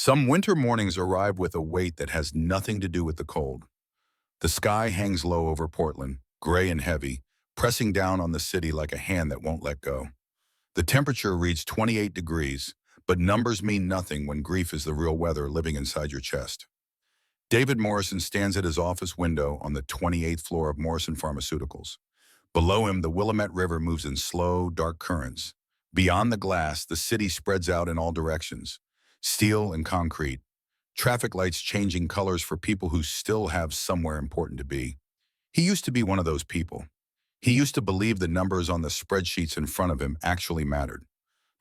Some winter mornings arrive with a weight that has nothing to do with the cold. The sky hangs low over Portland, gray and heavy, pressing down on the city like a hand that won't let go. The temperature reads 28 degrees, but numbers mean nothing when grief is the real weather living inside your chest. David Morrison stands at his office window on the 28th floor of Morrison Pharmaceuticals. Below him, the Willamette River moves in slow, dark currents. Beyond the glass, the city spreads out in all directions, steel and concrete, traffic lights changing colors for people who still have somewhere important to be. He used to be one of those people. He used to believe the numbers on the spreadsheets in front of him actually mattered.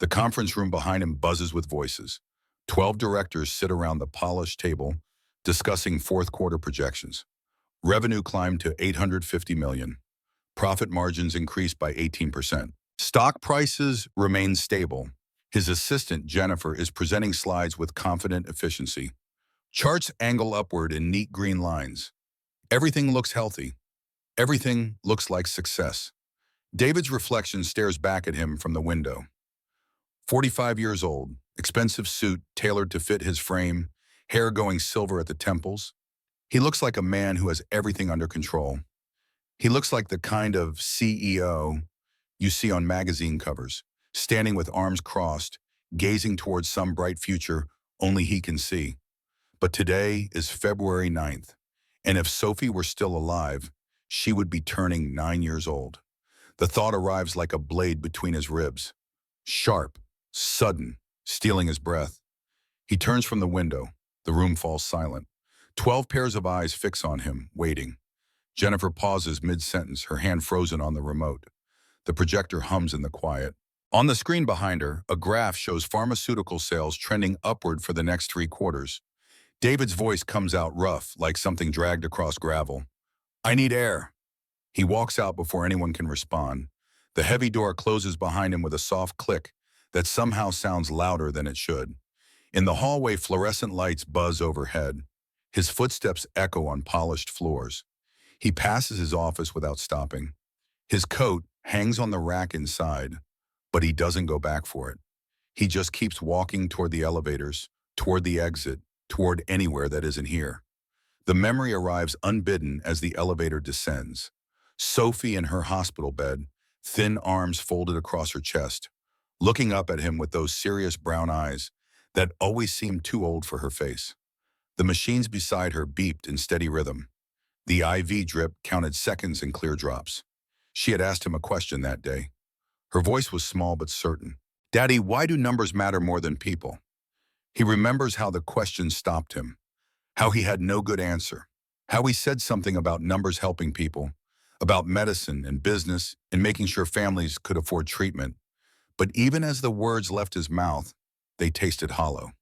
The conference room behind him buzzes with voices. 12 directors sit around the polished table discussing fourth quarter projections. Revenue climbed to $850 million. Profit margins increased by 18%. Stock prices remain stable. His assistant, Jennifer, is presenting slides with confident efficiency. Charts angle upward in neat green lines. Everything looks healthy. Everything looks like success. David's reflection stares back at him from the window. 45 years old, expensive suit tailored to fit his frame, hair going silver at the temples. He looks like a man who has everything under control. He looks like the kind of CEO you see on magazine covers, standing with arms crossed, gazing towards some bright future only he can see. But today is February 9th, and if Sophie were still alive, she would be turning 9 years old. The thought arrives like a blade between his ribs. Sharp, sudden, stealing his breath. He turns from the window. The room falls silent. 12 pairs of eyes fix on him, waiting. Jennifer pauses mid-sentence, her hand frozen on the remote. The projector hums in the quiet. On the screen behind her, a graph shows pharmaceutical sales trending upward for the next 3 quarters. David's voice comes out rough, like something dragged across gravel. "I need air." He walks out before anyone can respond. The heavy door closes behind him with a soft click that somehow sounds louder than it should. In the hallway, fluorescent lights buzz overhead. His footsteps echo on polished floors. He passes his office without stopping. His coat hangs on the rack inside, but he doesn't go back for it. He just keeps walking toward the elevators, toward the exit, toward anywhere that isn't here. The memory arrives unbidden as the elevator descends. Sophie in her hospital bed, thin arms folded across her chest, looking up at him with those serious brown eyes that always seemed too old for her face. The machines beside her beeped in steady rhythm. The IV drip counted seconds in clear drops. She had asked him a question that day. Her voice was small but certain. "Daddy, why do numbers matter more than people?" He remembers how the question stopped him, how he had no good answer, how he said something about numbers helping people, about medicine and business and making sure families could afford treatment. But even as the words left his mouth, they tasted hollow.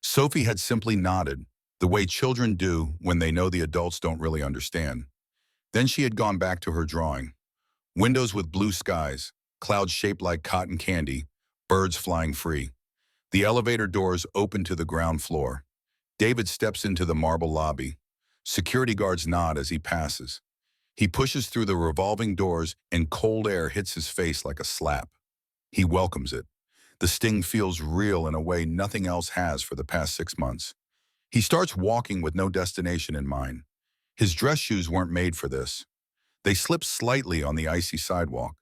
Sophie had simply nodded, the way children do when they know the adults don't really understand. Then she had gone back to her drawing. Windows with blue skies, clouds shaped like cotton candy, birds flying free. The elevator doors open to the ground floor. David steps into the marble lobby. Security guards nod as he passes. He pushes through the revolving doors and cold air hits his face like a slap. He welcomes it. The sting feels real in a way nothing else has for the past 6 months. He starts walking with no destination in mind. His dress shoes weren't made for this. They slip slightly on the icy sidewalk.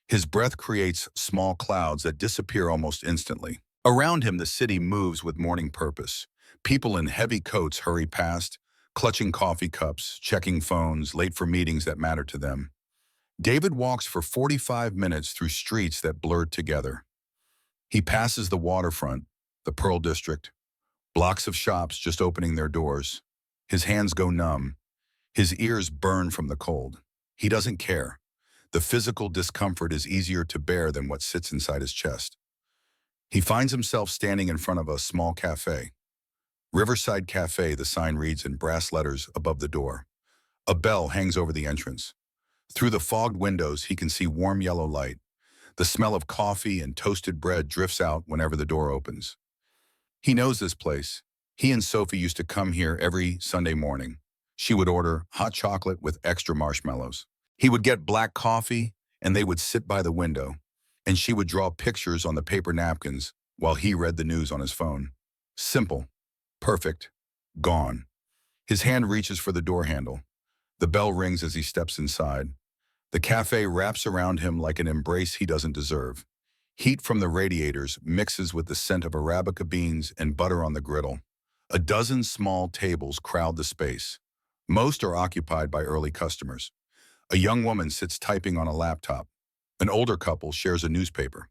His breath creates small clouds that disappear almost instantly. Around him, the city moves with morning purpose. People in heavy coats hurry past, clutching coffee cups, checking phones, late for meetings that matter to them. David walks for 45 minutes through streets that blurred together. He passes the waterfront, the Pearl District, blocks of shops just opening their doors. His hands go numb. His ears burn from the cold. He doesn't care. The physical discomfort is easier to bear than what sits inside his chest. He finds himself standing in front of a small cafe. Riverside Cafe, the sign reads in brass letters above the door. A bell hangs over the entrance. Through the fogged windows, he can see warm yellow light. The smell of coffee and toasted bread drifts out whenever the door opens. He knows this place. He and Sophie used to come here every Sunday morning. She would order hot chocolate with extra marshmallows. He would get black coffee, and they would sit by the window, and she would draw pictures on the paper napkins while he read the news on his phone. Simple. Perfect. Gone. His hand reaches for the door handle. The bell rings as he steps inside. The cafe wraps around him like an embrace he doesn't deserve. Heat from the radiators mixes with the scent of Arabica beans and butter on the griddle. A dozen small tables crowd the space. Most are occupied by early customers. A young woman sits typing on a laptop. An older couple shares a newspaper.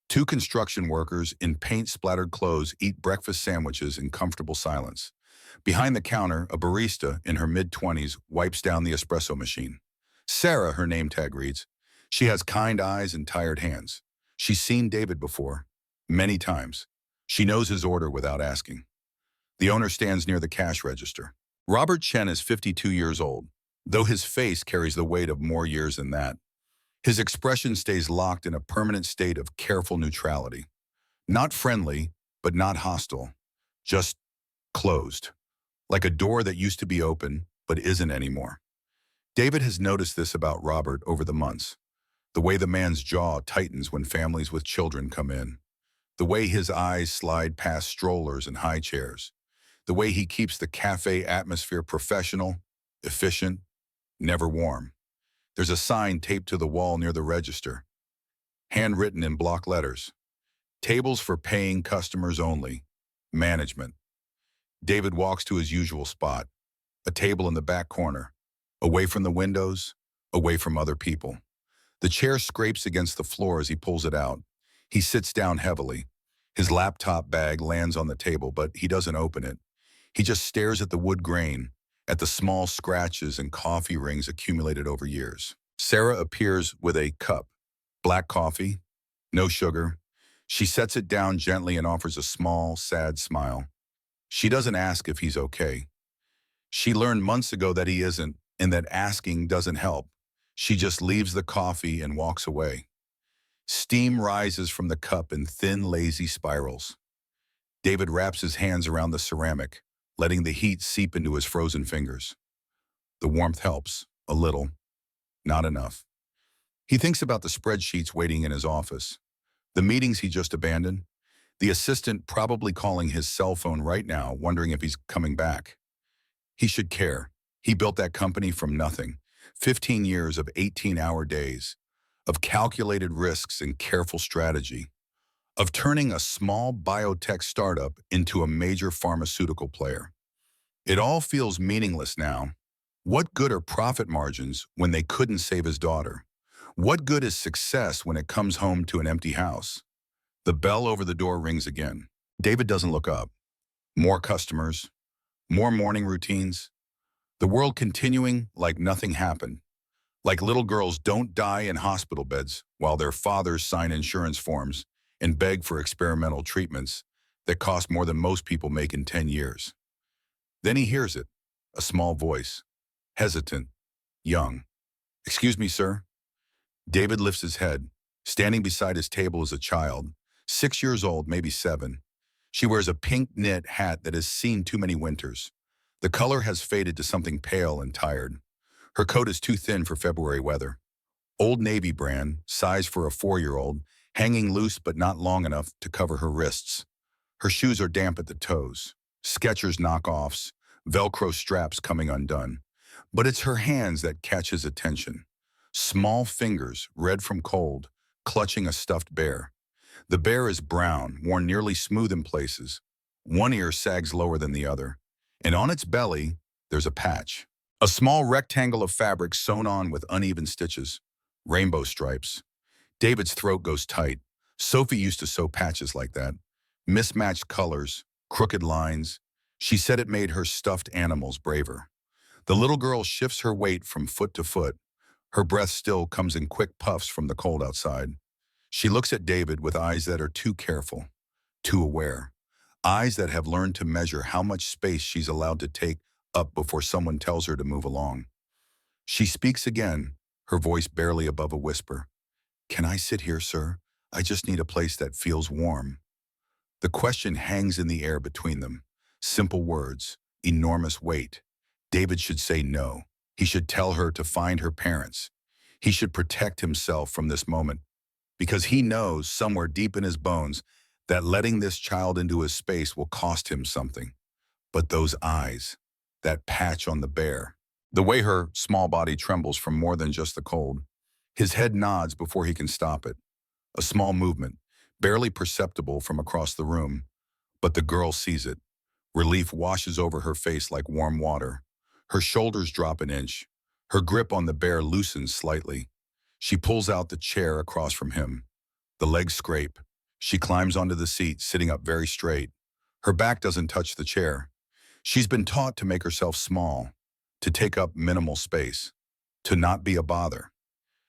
Two construction workers in paint-splattered clothes eat breakfast sandwiches in comfortable silence. Behind the counter, a barista in her mid-20s wipes down the espresso machine. Sarah, her name tag reads. She has kind eyes and tired hands. She's seen David before, many times. She knows his order without asking. The owner stands near the cash register. Robert Chen is 52 years old, though his face carries the weight of more years than that. His expression stays locked in a permanent state of careful neutrality. Not friendly, but not hostile. Just closed. Like a door that used to be open, but isn't anymore. David has noticed this about Robert over the months. The way the man's jaw tightens when families with children come in. The way his eyes slide past strollers and high chairs. The way he keeps the cafe atmosphere professional, efficient, never warm. There's a sign taped to the wall near the register, handwritten in block letters. Tables for paying customers only. Management. David walks to his usual spot, a table in the back corner, away from the windows, away from other people. The chair scrapes against the floor as he pulls it out. He sits down heavily. His laptop bag lands on the table, but he doesn't open it. He just stares at the wood grain, at the small scratches and coffee rings accumulated over years. Sarah appears with a cup. Black coffee, no sugar. She sets it down gently and offers a small, sad smile. She doesn't ask if he's okay. She learned months ago that he isn't, and that asking doesn't help. She just leaves the coffee and walks away. Steam rises from the cup in thin, lazy spirals. David wraps his hands around the ceramic, letting the heat seep into his frozen fingers. The warmth helps, a little, not enough. He thinks about the spreadsheets waiting in his office, the meetings he just abandoned, the assistant probably calling his cell phone right now, wondering if he's coming back. He should care. He built that company from nothing. 15 years of 18-hour days, of calculated risks and careful strategy, of turning a small biotech startup into a major pharmaceutical player. It all feels meaningless now. What good are profit margins when they couldn't save his daughter? What good is success when it comes home to an empty house? The bell over the door rings again. David doesn't look up. More customers, more morning routines. The world continuing like nothing happened. Like little girls don't die in hospital beds while their fathers sign insurance forms and beg for experimental treatments that cost more than most people make in 10 years. Then he hears it, a small voice, hesitant, young. "Excuse me, sir." David lifts his head. Standing beside his table is a child, 6 years old, maybe 7. She wears a pink knit hat that has seen too many winters. The color has faded to something pale and tired. Her coat is too thin for February weather. Old Navy brand, size for a 4-year-old, hanging loose but not long enough to cover her wrists. Her shoes are damp at the toes. Skechers knockoffs, Velcro straps coming undone. But it's her hands that catch his attention. Small fingers, red from cold, clutching a stuffed bear. The bear is brown, worn nearly smooth in places. One ear sags lower than the other. And on its belly, there's a patch. A small rectangle of fabric sewn on with uneven stitches. Rainbow stripes. David's throat goes tight. Sophie used to sew patches like that. Mismatched colors, crooked lines. She said it made her stuffed animals braver. The little girl shifts her weight from foot to foot. Her breath still comes in quick puffs from the cold outside. She looks at David with eyes that are too careful, too aware. Eyes that have learned to measure how much space she's allowed to take up before someone tells her to move along. She speaks again, her voice barely above a whisper. "Can I sit here, sir? I just need a place that feels warm." The question hangs in the air between them. Simple words, enormous weight. David should say no. He should tell her to find her parents. He should protect himself from this moment because he knows somewhere deep in his bones that letting this child into his space will cost him something. But those eyes, that patch on the bear, the way her small body trembles from more than just the cold. His head nods before he can stop it. A small movement, barely perceptible from across the room, but the girl sees it. Relief washes over her face like warm water. Her shoulders drop an inch. Her grip on the bear loosens slightly. She pulls out the chair across from him. The legs scrape. She climbs onto the seat, sitting up very straight. Her back doesn't touch the chair. She's been taught to make herself small, to take up minimal space, to not be a bother.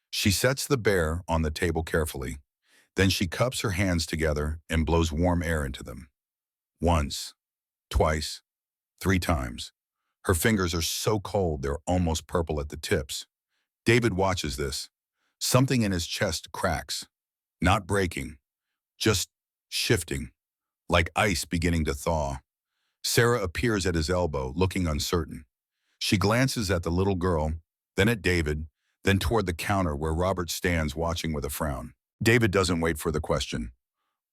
She sets the bear on the table carefully. Then she cups her hands together and blows warm air into them. Once, twice, 3 times. Her fingers are so cold they're almost purple at the tips. David watches this. Something in his chest cracks. Not breaking, just shifting, like ice beginning to thaw. Sarah appears at his elbow, looking uncertain. She glances at the little girl, then at David, then toward the counter where Robert stands watching with a frown. David doesn't wait for the question.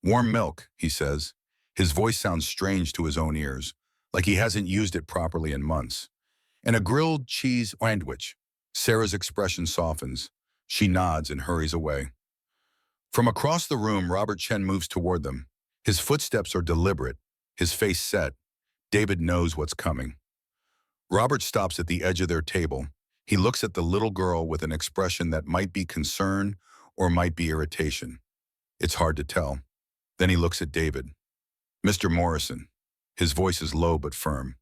"Warm milk," he says. His voice sounds strange to his own ears, like he hasn't used it properly in months. "And a grilled cheese sandwich." Sarah's expression softens. She nods and hurries away. From across the room, Robert Chen moves toward them. His footsteps are deliberate, his face set. David knows what's coming. Robert stops at the edge of their table. He looks at the little girl with an expression that might be concern or might be irritation. It's hard to tell. Then he looks at David. "Mr. Morrison." His voice is low but firm.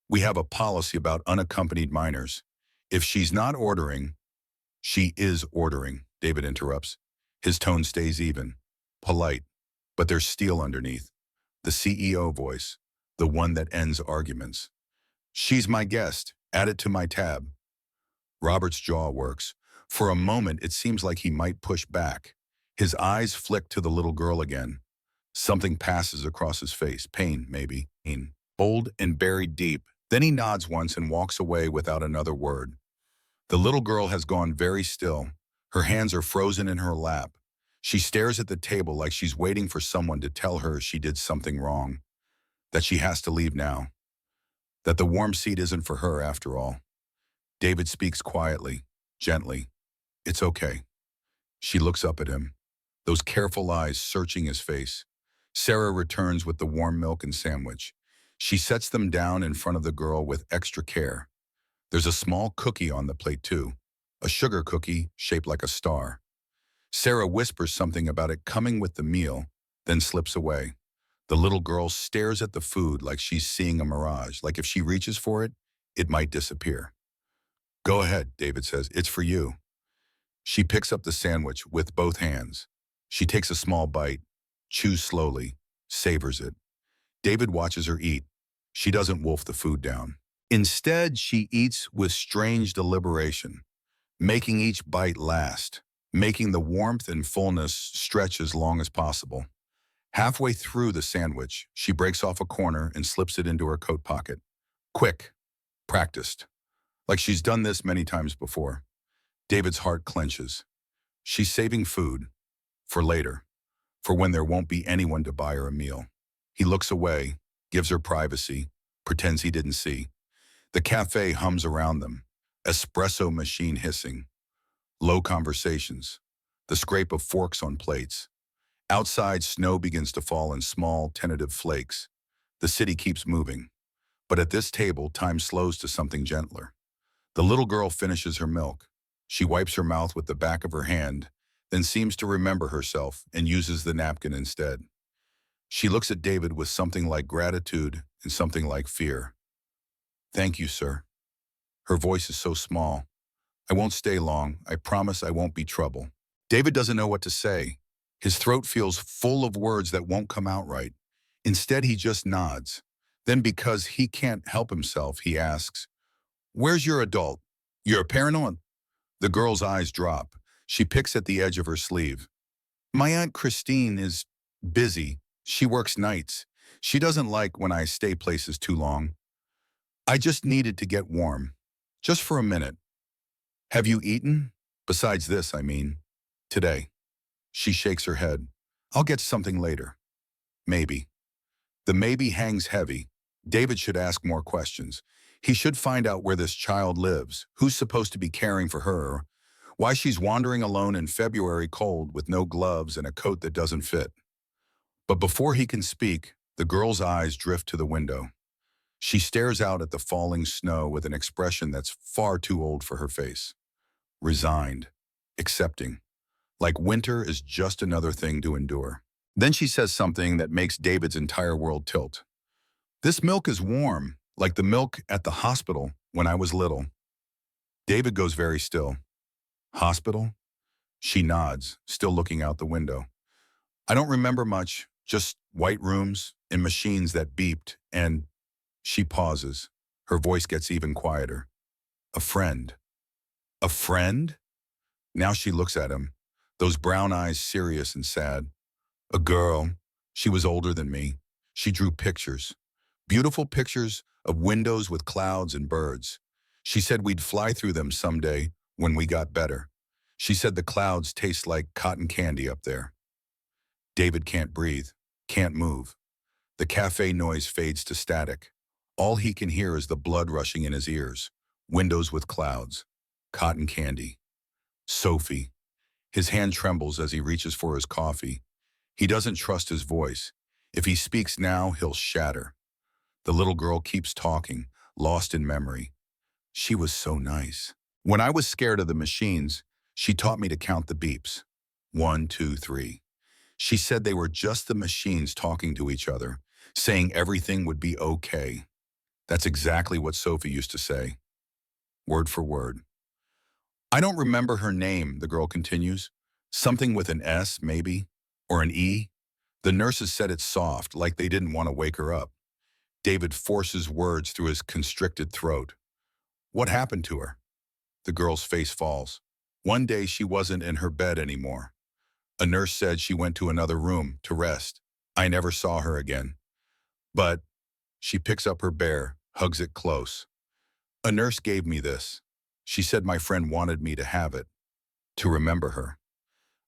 "We have a policy about unaccompanied minors. If she's not ordering—" "She is ordering," David interrupts. His tone stays even, polite, but there's steel underneath. The CEO voice, the one that ends arguments. "She's my guest. Add it to my tab." Robert's jaw works. For a moment, it seems like he might push back. His eyes flick to the little girl again. Something passes across his face. Pain, maybe. Pain. Bold and buried deep. Then he nods once and walks away without another word. The little girl has gone very still. Her hands are frozen in her lap. She stares at the table like she's waiting for someone to tell her she did something wrong, that she has to leave now, that the warm seat isn't for her after all. David speaks quietly, gently. "It's okay." She looks up at him, those careful eyes searching his face. Sarah returns with the warm milk and sandwich. She sets them down in front of the girl with extra care. There's a small cookie on the plate too, a sugar cookie shaped like a star. Sarah whispers something about it coming with the meal, then slips away. The little girl stares at the food like she's seeing a mirage, like if she reaches for it, it might disappear. "Go ahead," David says. "It's for you." She picks up the sandwich with both hands. She takes a small bite, chews slowly, savors it. David watches her eat. She doesn't wolf the food down. Instead, she eats with strange deliberation, making each bite last, making the warmth and fullness stretch as long as possible. Halfway through the sandwich, she breaks off a corner and slips it into her coat pocket. Quick, practiced, like she's done this many times before. David's heart clenches. She's saving food, for later, for when there won't be anyone to buy her a meal. He looks away, gives her privacy, pretends he didn't see. The cafe hums around them, espresso machine hissing. Low conversations, the scrape of forks on plates. Outside, snow begins to fall in small, tentative flakes. The city keeps moving. But at this table, time slows to something gentler. The little girl finishes her milk. She wipes her mouth with the back of her hand, then seems to remember herself and uses the napkin instead. She looks at David with something like gratitude and something like fear. "Thank you, sir." Her voice is so small. "I won't stay long. I promise I won't be trouble." David doesn't know what to say. His throat feels full of words that won't come out right. Instead, he just nods. Then, because he can't help himself, he asks, "Where's your adult? You're a parent?" The girl's eyes drop. She picks at the edge of her sleeve. "My Aunt Christine is busy. She works nights. She doesn't like when I stay places too long. I just needed to get warm. Just for a minute." "Have you eaten? Besides this, I mean." "Today." She shakes her head. "I'll get something later." Maybe. The maybe hangs heavy. David should ask more questions. He should find out where this child lives, who's supposed to be caring for her, why she's wandering alone in February cold with no gloves and a coat that doesn't fit. But before he can speak, the girl's eyes drift to the window. She stares out at the falling snow with an expression that's far too old for her face. Resigned, accepting, like winter is just another thing to endure. Then she says something that makes David's entire world tilt. This milk is warm, like the milk at the hospital when I was little. David goes very still. Hospital? She nods, still looking out the window. I don't remember much, just white rooms and machines that beeped, and she pauses. Her voice gets even quieter. A friend. A friend? Now she looks at him, those brown eyes serious and sad. A girl. She was older than me. She drew pictures. Beautiful pictures of windows with clouds and birds. She said we'd fly through them someday when we got better. She said the clouds taste like cotton candy up there. David can't breathe, can't move. The cafe noise fades to static. All he can hear is the blood rushing in his ears. Windows with clouds. Cotton candy. Sophie. His hand trembles as he reaches for his coffee. He doesn't trust his voice. If he speaks now, he'll shatter. The little girl keeps talking, lost in memory. She was so nice. When I was scared of the machines, she taught me to count the beeps. 1, 2, 3. She said they were just the machines talking to each other, saying everything would be okay. That's exactly what Sophie used to say. Word for word. I don't remember her name, the girl continues. Something with an S, maybe? Or an E? The nurses said it soft, like they didn't want to wake her up. David forces words through his constricted throat. What happened to her? The girl's face falls. One day she wasn't in her bed anymore. A nurse said she went to another room to rest. I never saw her again. But she picks up her bear, hugs it close. A nurse gave me this. She said my friend wanted me to have it, to remember her.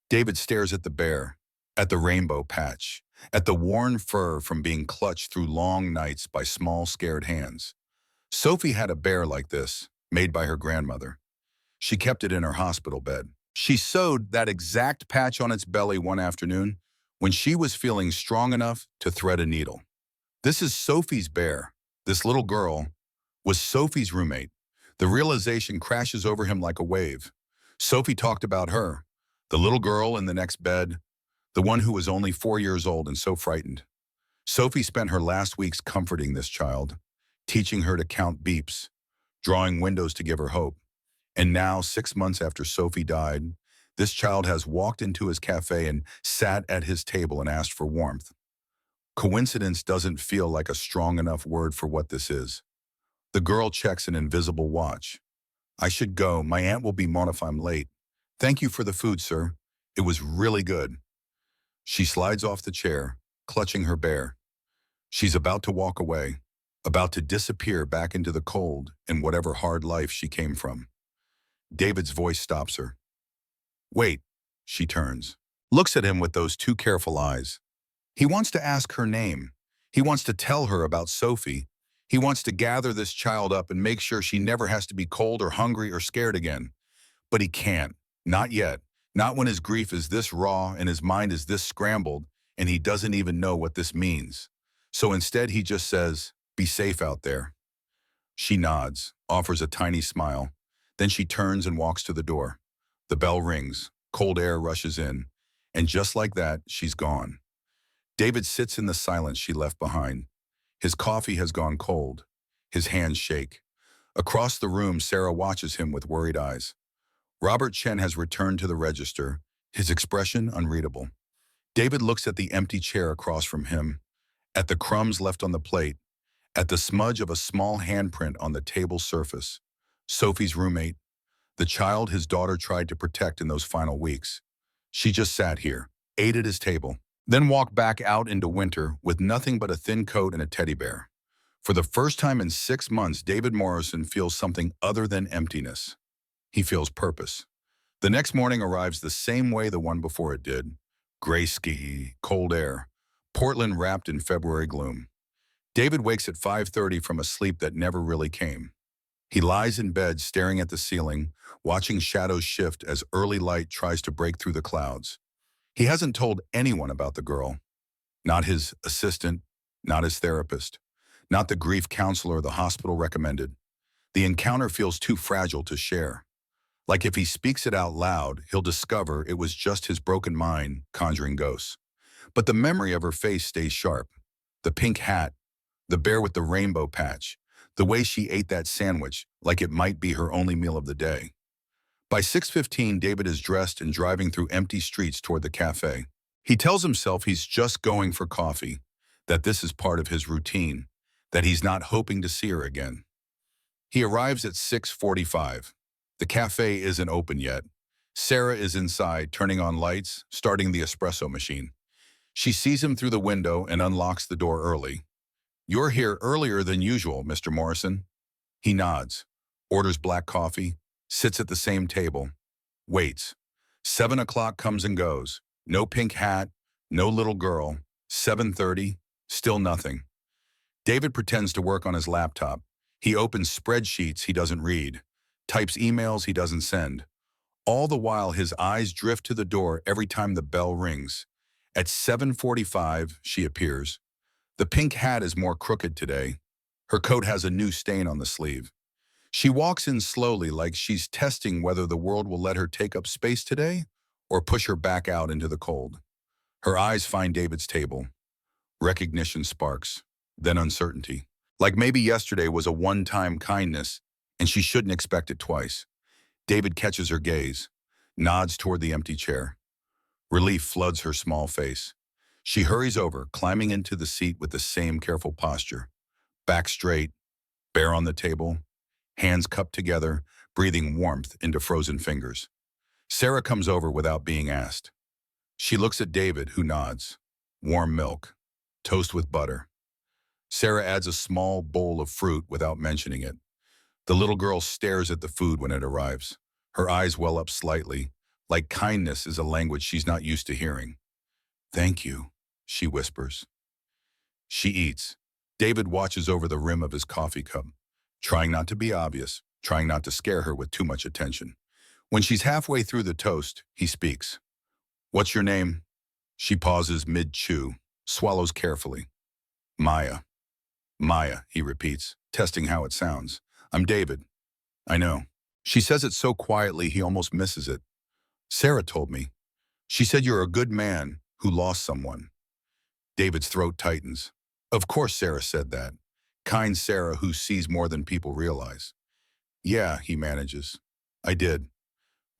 David stares at the bear, at the rainbow patch, at the worn fur from being clutched through long nights by small, scared hands. Sophie had a bear like this, made by her grandmother. She kept it in her hospital bed. She sewed that exact patch on its belly one afternoon when she was feeling strong enough to thread a needle. This is Sophie's bear. This little girl was Sophie's roommate. The realization crashes over him like a wave. Sophie talked about her, the little girl in the next bed, the one who was only 4 years old and so frightened. Sophie spent her last weeks comforting this child, teaching her to count beeps, drawing windows to give her hope. And now, 6 months after Sophie died, this child has walked into his cafe and sat at his table and asked for warmth. Coincidence doesn't feel like a strong enough word for what this is. The girl checks an invisible watch. I should go. My aunt will be mourn if I'm late. Thank you for the food, sir. It was really good. She slides off the chair, clutching her bear. She's about to walk away, about to disappear back into the cold and whatever hard life she came from. David's voice stops her. Wait, she turns, looks at him with those two careful eyes. He wants to ask her name. He wants to tell her about Sophie. He wants to gather this child up and make sure she never has to be cold or hungry or scared again. But he can't. Not yet. Not when his grief is this raw and his mind is this scrambled and he doesn't even know what this means. So instead he just says, be safe out there. She nods, offers a tiny smile. Then she turns and walks to the door. The bell rings, cold air rushes in, and just like that, she's gone. David sits in the silence she left behind. His coffee has gone cold. His hands shake. Across the room, Sarah watches him with worried eyes. Robert Chen has returned to the register, his expression unreadable. David looks at the empty chair across from him, at the crumbs left on the plate, at the smudge of a small handprint on the table surface. Sophie's roommate, the child his daughter tried to protect in those final weeks. She just sat here, ate at his table, then walked back out into winter with nothing but a thin coat and a teddy bear. For the first time in 6 months, David Morrison feels something other than emptiness. He feels purpose. The next morning arrives the same way the one before it did. Gray ski, cold air. Portland wrapped in February gloom. David wakes at 5:30 from a sleep that never really came. He lies in bed staring at the ceiling, watching shadows shift as early light tries to break through the clouds. He hasn't told anyone about the girl, not his assistant, not his therapist, not the grief counselor the hospital recommended. The encounter feels too fragile to share. Like if he speaks it out loud, he'll discover it was just his broken mind conjuring ghosts. But the memory of her face stays sharp. The pink hat, the bear with the rainbow patch, the way she ate that sandwich like it might be her only meal of the day. By 6:15, David is dressed and driving through empty streets toward the cafe. He tells himself he's just going for coffee, that this is part of his routine, that he's not hoping to see her again. He arrives at 6:45. The cafe isn't open yet. Sarah is inside, turning on lights, starting the espresso machine. She sees him through the window and unlocks the door early. "You're here earlier than usual, Mr. Morrison." He nods, orders black coffee, sits at the same table, waits. 7 o'clock comes and goes. No pink hat, no little girl. 7:30, still nothing. David pretends to work on his laptop. He opens spreadsheets he doesn't read, types emails he doesn't send. All the while, his eyes drift to the door every time the bell rings. At 7:45, she appears. The pink hat is more crooked today. Her coat has a new stain on the sleeve. She walks in slowly like she's testing whether the world will let her take up space today or push her back out into the cold. Her eyes find David's table. Recognition sparks, then uncertainty. Like maybe yesterday was a one-time kindness and she shouldn't expect it twice. David catches her gaze, nods toward the empty chair. Relief floods her small face. She hurries over, climbing into the seat with the same careful posture. Back straight, bare on the table, hands cupped together, breathing warmth into frozen fingers. Sarah comes over without being asked. She looks at David, who nods. Warm milk, toast with butter. Sarah adds a small bowl of fruit without mentioning it. The little girl stares at the food when it arrives. Her eyes well up slightly, like kindness is a language she's not used to hearing. "Thank you," she whispers. She eats. David watches over the rim of his coffee cup, trying not to be obvious, trying not to scare her with too much attention. When she's halfway through the toast, he speaks. "What's your name?" She pauses mid-chew, swallows carefully. "Maya." "Maya," he repeats, testing how it sounds. "I'm David." "I know." She says it so quietly he almost misses it. "Sarah told me. She said you're a good man who lost someone." David's throat tightens. Of course Sarah said that. Kind Sarah who sees more than people realize. "Yeah," he manages. "I did."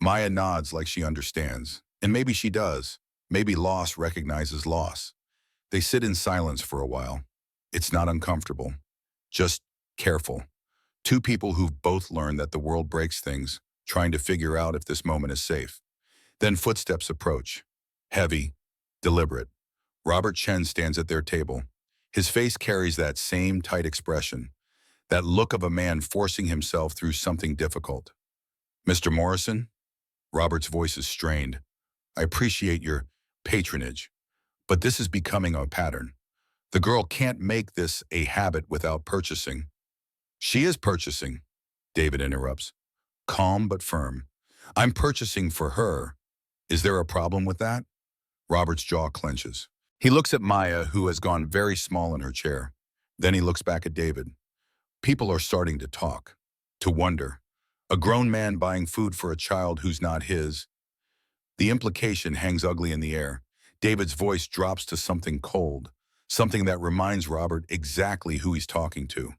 Maya nods like she understands. And maybe she does. Maybe loss recognizes loss. They sit in silence for a while. It's not uncomfortable. Just careful. Two people who've both learned that the world breaks things, trying to figure out if this moment is safe. Then footsteps approach. Heavy, deliberate. Robert Chen stands at their table. His face carries that same tight expression, that look of a man forcing himself through something difficult. "Mr. Morrison?" Robert's voice is strained. "I appreciate your patronage, but this is becoming a pattern. The girl can't make this a habit without purchasing." "She is purchasing," David interrupts, calm but firm. "I'm purchasing for her. Is there a problem with that?" Robert's jaw clenches. He looks at Maya, who has gone very small in her chair. Then he looks back at David. People are starting to talk, to wonder. A grown man buying food for a child who's not his. The implication hangs ugly in the air. David's voice drops to something cold, something that reminds Robert exactly who he's talking to.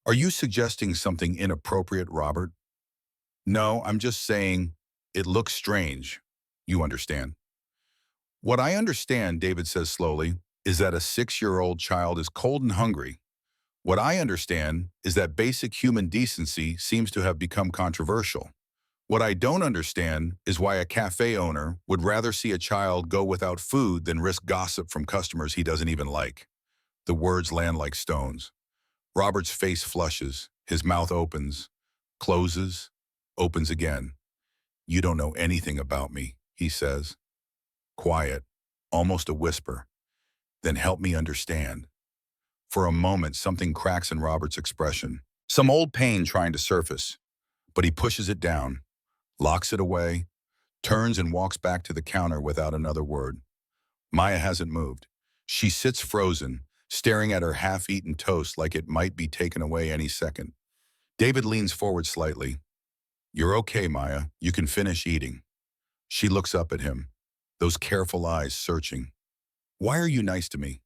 "Are you suggesting something inappropriate, Robert?" "No, I'm just saying it looks strange. You understand." "What I understand," David says slowly, "is that a 6-year-old child is cold and hungry. What I understand is that basic human decency seems to have become controversial. What I don't understand is why a cafe owner would rather see a child go without food than risk gossip from customers he doesn't even like." The words land like stones. Robert's face flushes, his mouth opens, closes, opens again. "You don't know anything about me," he says. Quiet, almost a whisper. Then help me understand. For a moment, something cracks in Robert's expression. Some old pain trying to surface, but he pushes it down, locks it away, turns and walks back to the counter without another word. Maya hasn't moved. She sits frozen, staring at her half-eaten toast like it might be taken away any second. David leans forward slightly. You're okay, Maya. You can finish eating. She looks up at him, those careful eyes searching. Why are you nice to me?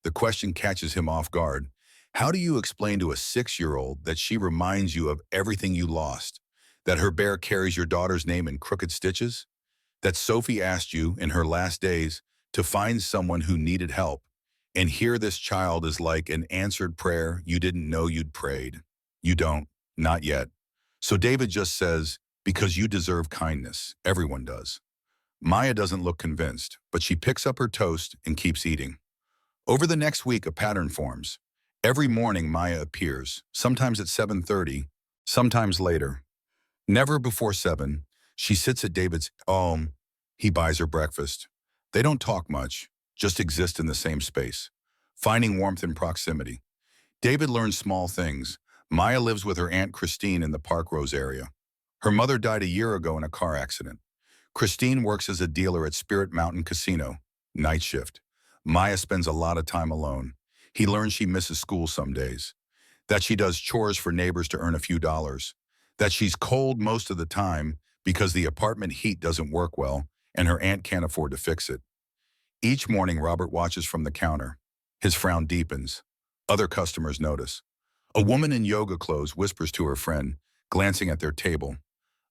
The question catches him off guard. How do you explain to a 6-year-old that she reminds you of everything you lost? That her bear carries your daughter's name in crooked stitches? That Sophie asked you, in her last days, to find someone who needed help? And here this child is like an answered prayer you didn't know you'd prayed. You don't. Not yet. So David just says, because you deserve kindness. Everyone does. Maya doesn't look convinced, but she picks up her toast and keeps eating. Over the next week, a pattern forms. Every morning, Maya appears, sometimes at 7:30, sometimes later. Never before 7, she sits at David's home. He buys her breakfast. They don't talk much, just exist in the same space, finding warmth in proximity. David learns small things. Maya lives with her Aunt Christine in the Park Rose area. Her mother died a year ago in a car accident. Christine works as a dealer at Spirit Mountain Casino, night shift. Maya spends a lot of time alone. He learns she misses school some days, that she does chores for neighbors to earn a few dollars, that she's cold most of the time because the apartment heat doesn't work well and her aunt can't afford to fix it. Each morning, Robert watches from the counter. His frown deepens. Other customers notice. A woman in yoga clothes whispers to her friend, glancing at their table.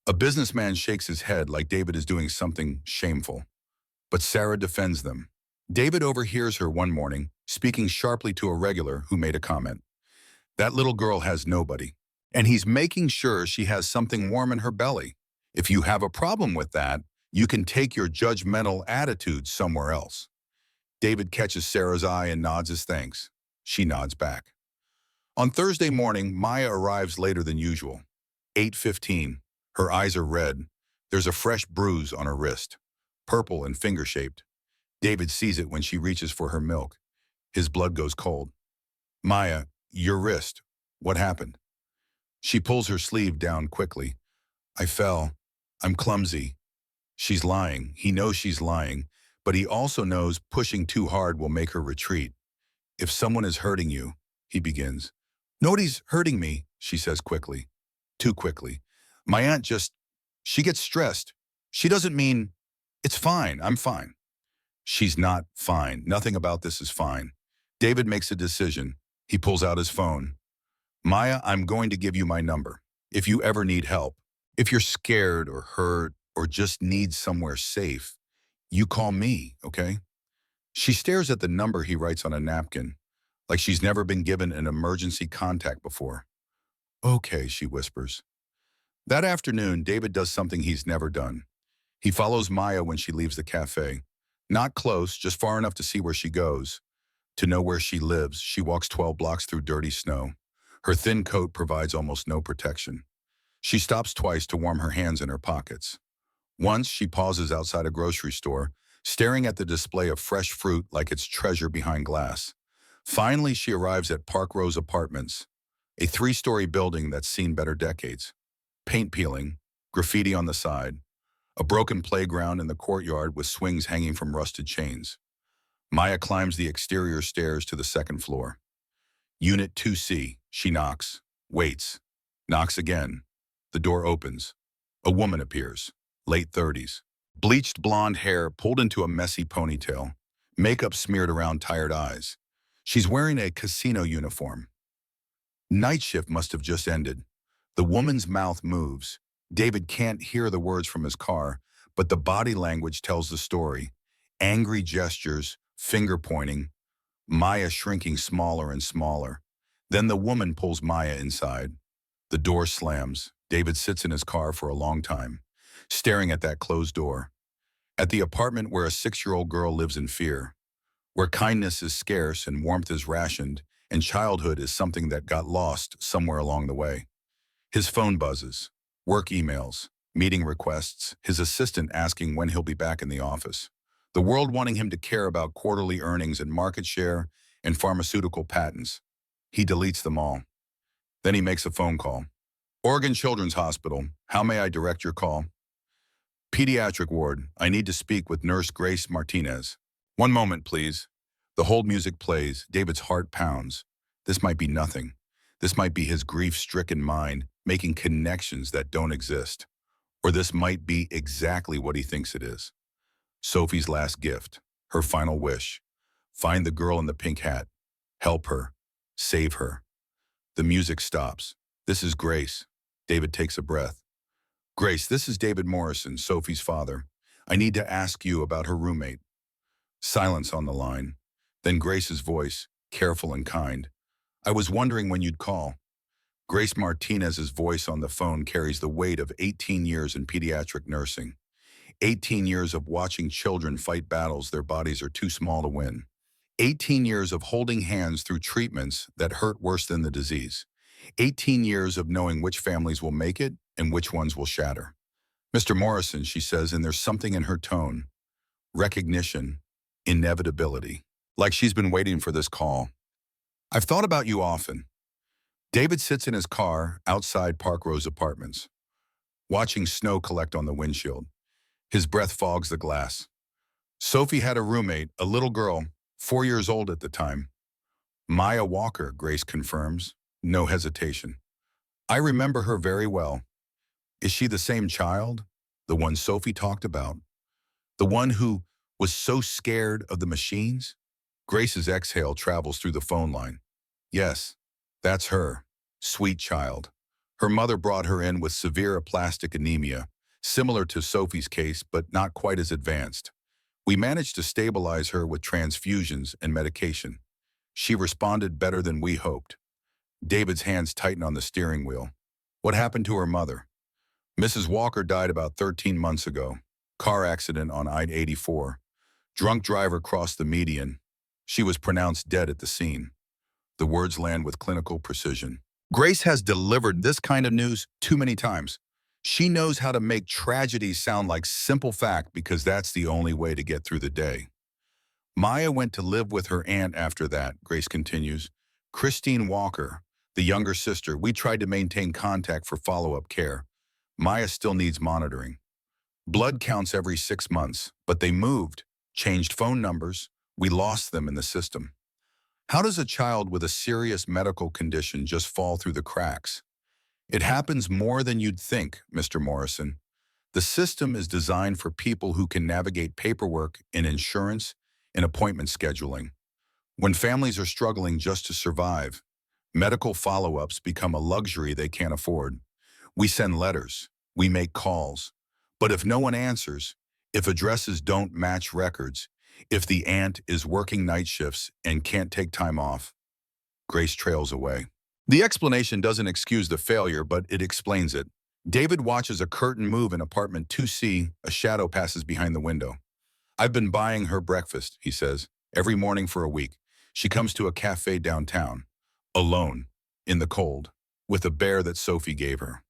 A businessman shakes his head like David is doing something shameful. But Sarah defends them. David overhears her one morning, speaking sharply to a regular who made a comment. That little girl has nobody, and he's making sure she has something warm in her belly. If you have a problem with that, you can take your judgmental attitude somewhere else. David catches Sarah's eye and nods his thanks. She nods back. On Thursday morning, Maya arrives later than usual. 8:15. Her eyes are red. There's a fresh bruise on her wrist, purple and finger-shaped. David sees it when she reaches for her milk. His blood goes cold. Maya, your wrist. What happened? She pulls her sleeve down quickly. I fell. I'm clumsy. She's lying. He knows she's lying, but he also knows pushing too hard will make her retreat. If someone is hurting you, he begins. Nobody's hurting me, she says quickly. Too quickly. My aunt she gets stressed. She doesn't mean, it's fine, I'm fine. She's not fine. Nothing about this is fine. David makes a decision. He pulls out his phone. Maya, I'm going to give you my number. If you ever need help, if you're scared or hurt or just need somewhere safe, you call me, okay? She stares at the number he writes on a napkin, like she's never been given an emergency contact before. Okay, she whispers. That afternoon, David does something he's never done. He follows Maya when she leaves the cafe. Not close, just far enough to see where she goes. To know where she lives, she walks 12 blocks through dirty snow. Her thin coat provides almost no protection. She stops twice to warm her hands in her pockets. Once, she pauses outside a grocery store, staring at the display of fresh fruit like it's treasure behind glass. Finally, she arrives at Park Rose Apartments, a 3-story building that's seen better decades. Paint peeling, graffiti on the side, a broken playground in the courtyard with swings hanging from rusted chains. Maya climbs the exterior stairs to the second floor. Unit 2C, she knocks, waits, knocks again. The door opens. A woman appears, late 30s. Bleached blonde hair pulled into a messy ponytail, makeup smeared around tired eyes. She's wearing a casino uniform. Night shift must have just ended. The woman's mouth moves. David can't hear the words from his car, but the body language tells the story. Angry gestures, finger pointing, Maya shrinking smaller and smaller. Then the woman pulls Maya inside. The door slams. David sits in his car for a long time, staring at that closed door. At the apartment where a 6-year-old girl lives in fear, where kindness is scarce and warmth is rationed, and childhood is something that got lost somewhere along the way. His phone buzzes. Work emails, meeting requests, his assistant asking when he'll be back in the office. The world wanting him to care about quarterly earnings and market share and pharmaceutical patents. He deletes them all. Then he makes a phone call. Oregon Children's Hospital, how may I direct your call? Pediatric ward, I need to speak with Nurse Grace Martinez. One moment, please. The hold music plays. David's heart pounds. This might be nothing. This might be his grief-stricken mind making connections that don't exist. Or this might be exactly what he thinks it is. Sophie's last gift, her final wish. Find the girl in the pink hat. Help her. Save her. The music stops. This is Grace. David takes a breath. Grace, this is David Morrison, Sophie's father. I need to ask you about her roommate. Silence on the line. Then Grace's voice, careful and kind. I was wondering when you'd call. Grace Martinez's voice on the phone carries the weight of 18 years in pediatric nursing. 18 years of watching children fight battles their bodies are too small to win. 18 years of holding hands through treatments that hurt worse than the disease. 18 years of knowing which families will make it and which ones will shatter. Mr. Morrison, she says, and there's something in her tone. Recognition, inevitability. Like she's been waiting for this call. I've thought about you often. David sits in his car outside Park Rose Apartments, watching snow collect on the windshield. His breath fogs the glass. Sophie had a roommate, a little girl, 4 years old at the time. Maya Walker, Grace confirms, no hesitation. I remember her very well. Is she the same child? The one Sophie talked about? The one who was so scared of the machines? Grace's exhale travels through the phone line. Yes, that's her. Sweet child. Her mother brought her in with severe aplastic anemia, similar to Sophie's case, but not quite as advanced. We managed to stabilize her with transfusions and medication. She responded better than we hoped. David's hands tighten on the steering wheel. What happened to her mother? Mrs. Walker died about 13 months ago. Car accident on I-84. Drunk driver crossed the median. She was pronounced dead at the scene. The words land with clinical precision. Grace has delivered this kind of news too many times. She knows how to make tragedies sound like simple fact because that's the only way to get through the day. Maya went to live with her aunt after that, Grace continues. Christine Walker, the younger sister, we tried to maintain contact for follow-up care. Maya still needs monitoring. Blood counts every 6 months, but they moved, changed phone numbers. We lost them in the system. How does a child with a serious medical condition just fall through the cracks? It happens more than you'd think, Mr. Morrison. The system is designed for people who can navigate paperwork and insurance and appointment scheduling. When families are struggling just to survive, medical follow-ups become a luxury they can't afford. We send letters, we make calls, but if no one answers, if addresses don't match records, if the aunt is working night shifts and can't take time off, Grace trails away. The explanation doesn't excuse the failure, but it explains it. David watches a curtain move in apartment 2C, a shadow passes behind the window. I've been buying her breakfast, he says, every morning for a week. She comes to a cafe downtown, alone, in the cold, with a bear that Sophie gave her.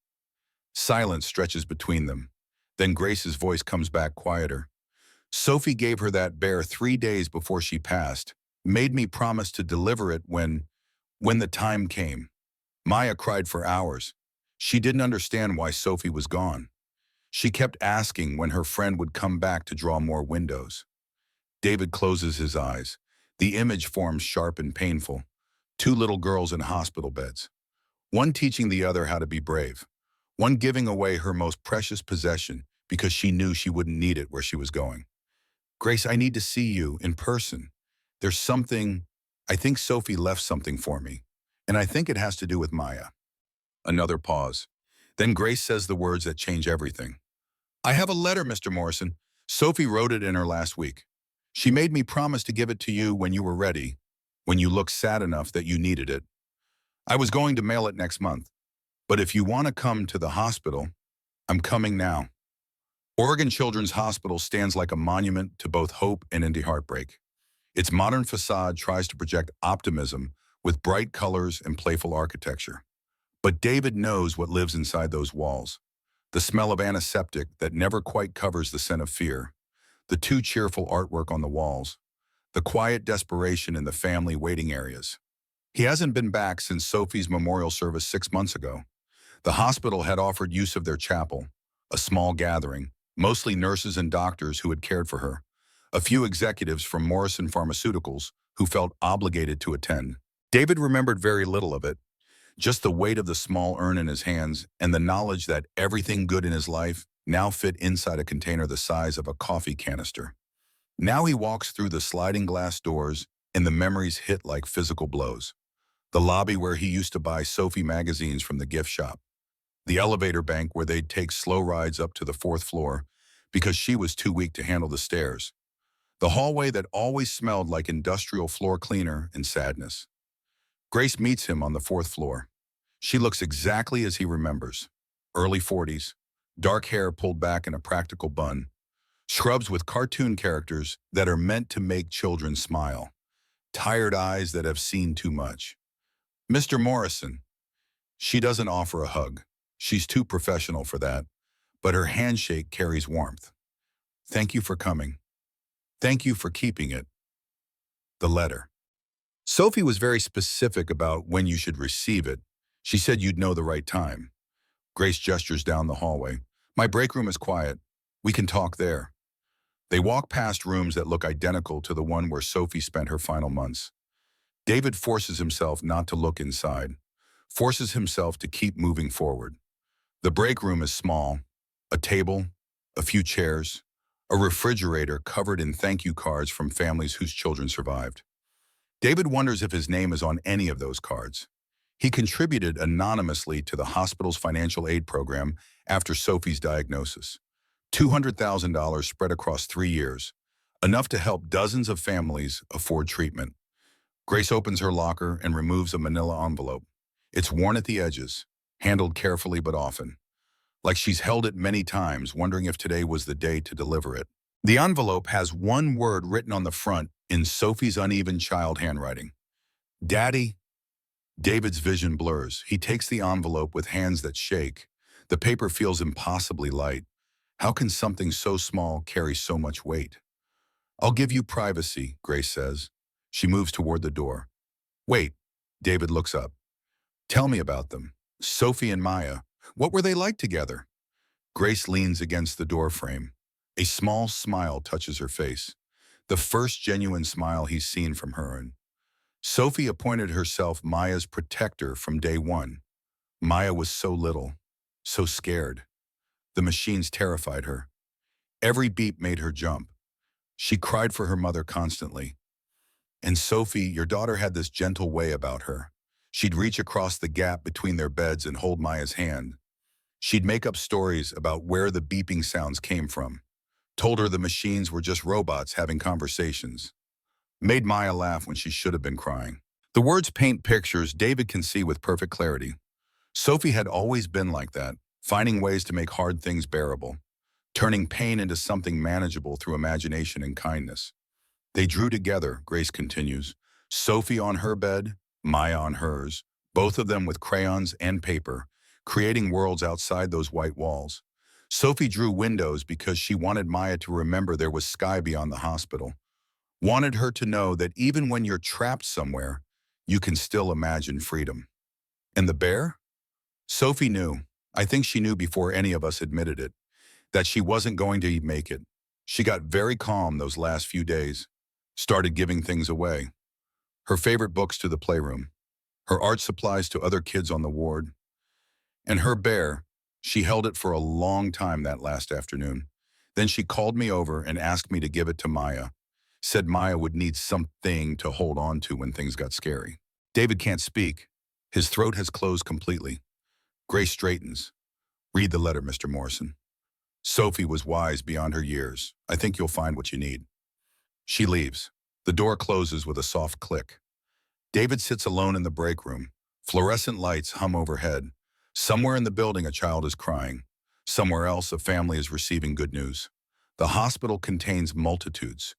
Silence stretches between them. Then Grace's voice comes back quieter. Sophie gave her that bear 3 days before she passed, made me promise to deliver it when the time came. Maya cried for hours. She didn't understand why Sophie was gone. She kept asking when her friend would come back to draw more windows. David closes his eyes. The image forms sharp and painful. 2 little girls in hospital beds. One teaching the other how to be brave. One giving away her most precious possession because she knew she wouldn't need it where she was going. Grace, I need to see you in person. There's something, I think Sophie left something for me, and I think it has to do with Maya. Another pause. Then Grace says the words that change everything. I have a letter, Mr. Morrison. Sophie wrote it in her last week. She made me promise to give it to you when you were ready, when you looked sad enough that you needed it. I was going to mail it next month, but if you want to come to the hospital, I'm coming now. Oregon Children's Hospital stands like a monument to both hope and anti-heartbreak. Its modern facade tries to project optimism with bright colors and playful architecture. But David knows what lives inside those walls. The smell of antiseptic that never quite covers the scent of fear. the too cheerful artwork on the walls, the quiet desperation in the family waiting areas. He hasn't been back since Sophie's memorial service 6 months ago. The hospital had offered use of their chapel, a small gathering, mostly nurses and doctors who had cared for her, a few executives from Morrison Pharmaceuticals who felt obligated to attend. David remembered very little of it, just the weight of the small urn in his hands and the knowledge that everything good in his life now fit inside a container the size of a coffee canister. Now he walks through the sliding glass doors and the memories hit like physical blows. The lobby where he used to buy Sophie magazines from the gift shop. The elevator bank where they'd take slow rides up to the fourth floor because she was too weak to handle the stairs. The hallway that always smelled like industrial floor cleaner and sadness. Grace meets him on the fourth floor. She looks exactly as he remembers. Early 40s, dark hair pulled back in a practical bun, scrubs with cartoon characters that are meant to make children smile, tired eyes that have seen too much. Mr. Morrison. She doesn't offer a hug. She's too professional for that, but her handshake carries warmth. Thank you for coming. Thank you for keeping it. The letter. Sophie was very specific about when you should receive it. She said you'd know the right time. Grace gestures down the hallway. My break room is quiet. We can talk there. They walk past rooms that look identical to the one where Sophie spent her final months. David forces himself not to look inside, forces himself to keep moving forward. The break room is small, a table, a few chairs, a refrigerator covered in thank you cards from families whose children survived. David wonders if his name is on any of those cards. He contributed anonymously to the hospital's financial aid program after Sophie's diagnosis. $200,000 spread across 3 years, enough to help dozens of families afford treatment. Grace opens her locker and removes a manila envelope. It's worn at the edges, handled carefully but often, like she's held it many times, wondering if today was the day to deliver it. The envelope has one word written on the front in Sophie's uneven child handwriting. Daddy. David's vision blurs. He takes the envelope with hands that shake. The paper feels impossibly light. How can something so small carry so much weight? I'll give you privacy, Grace says. She moves toward the door. Wait. David looks up. Tell me about them. Sophie and Maya. What were they like together? Grace leans against the door frame. A small smile touches her face. The first genuine smile he's seen from her. And Sophie appointed herself Maya's protector from day one. Maya was so little, so scared. The machines terrified her. Every beep made her jump. She cried for her mother constantly. And Sophie, your daughter, had this gentle way about her. She'd reach across the gap between their beds and hold Maya's hand. She'd make up stories about where the beeping sounds came from. Told her the machines were just robots having conversations. Made Maya laugh when she should have been crying. The words paint pictures David can see with perfect clarity. Sophie had always been like that, finding ways to make hard things bearable, turning pain into something manageable through imagination and kindness. They drew together, Grace continues, Sophie on her bed, Maya on hers, both of them with crayons and paper, creating worlds outside those white walls. Sophie drew windows because she wanted Maya to remember there was sky beyond the hospital. Wanted her to know that even when you're trapped somewhere, you can still imagine freedom. And the bear? Sophie knew. I think she knew before any of us admitted it, that she wasn't going to make it. She got very calm those last few days, started giving things away. Her favorite books to the playroom, her art supplies to other kids on the ward. And her bear, she held it for a long time that last afternoon. Then she called me over and asked me to give it to Maya. Said Maya would need something to hold on to when things got scary. David can't speak. His throat has closed completely. Grace straightens. Read the letter, Mr. Morrison. Sophie was wise beyond her years. I think you'll find what you need. She leaves. The door closes with a soft click. David sits alone in the break room. Fluorescent lights hum overhead. Somewhere in the building, a child is crying. Somewhere else, a family is receiving good news. The hospital contains multitudes,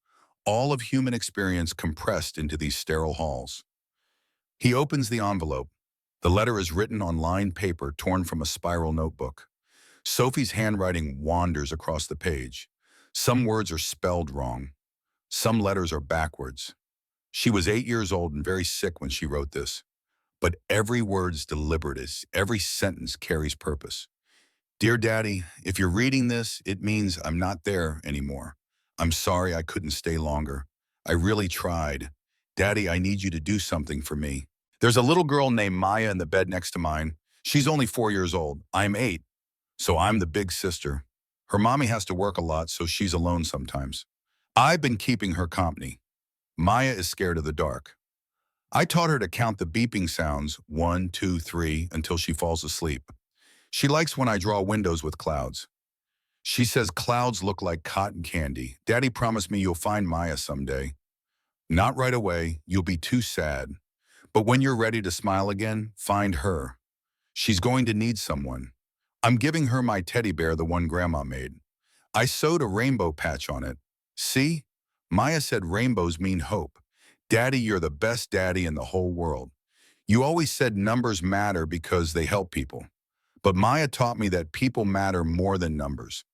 all of human experience compressed into these sterile halls. He opens the envelope. The letter is written on lined paper torn from a spiral notebook. Sophie's handwriting wanders across the page. Some words are spelled wrong. Some letters are backwards. She was 8 years old and very sick when she wrote this. But every word's deliberate, every sentence carries purpose. Dear Daddy, if you're reading this, it means I'm not there anymore. I'm sorry I couldn't stay longer. I really tried. Daddy, I need you to do something for me. There's a little girl named Maya in the bed next to mine. She's only 4 years old. I'm 8, so I'm the big sister. Her mommy has to work a lot, so she's alone sometimes. I've been keeping her company. Maya is scared of the dark. I taught her to count the beeping sounds, 1, 2, 3, until she falls asleep. She likes when I draw windows with clouds. She says clouds look like cotton candy. Daddy promised me you'll find Maya someday. Not right away, you'll be too sad. But when you're ready to smile again, find her. She's going to need someone. I'm giving her my teddy bear, the one Grandma made. I sewed a rainbow patch on it. See? Maya said rainbows mean hope. Daddy, you're the best daddy in the whole world. You always said numbers matter because they help people. But Maya taught me that people matter more than numbers.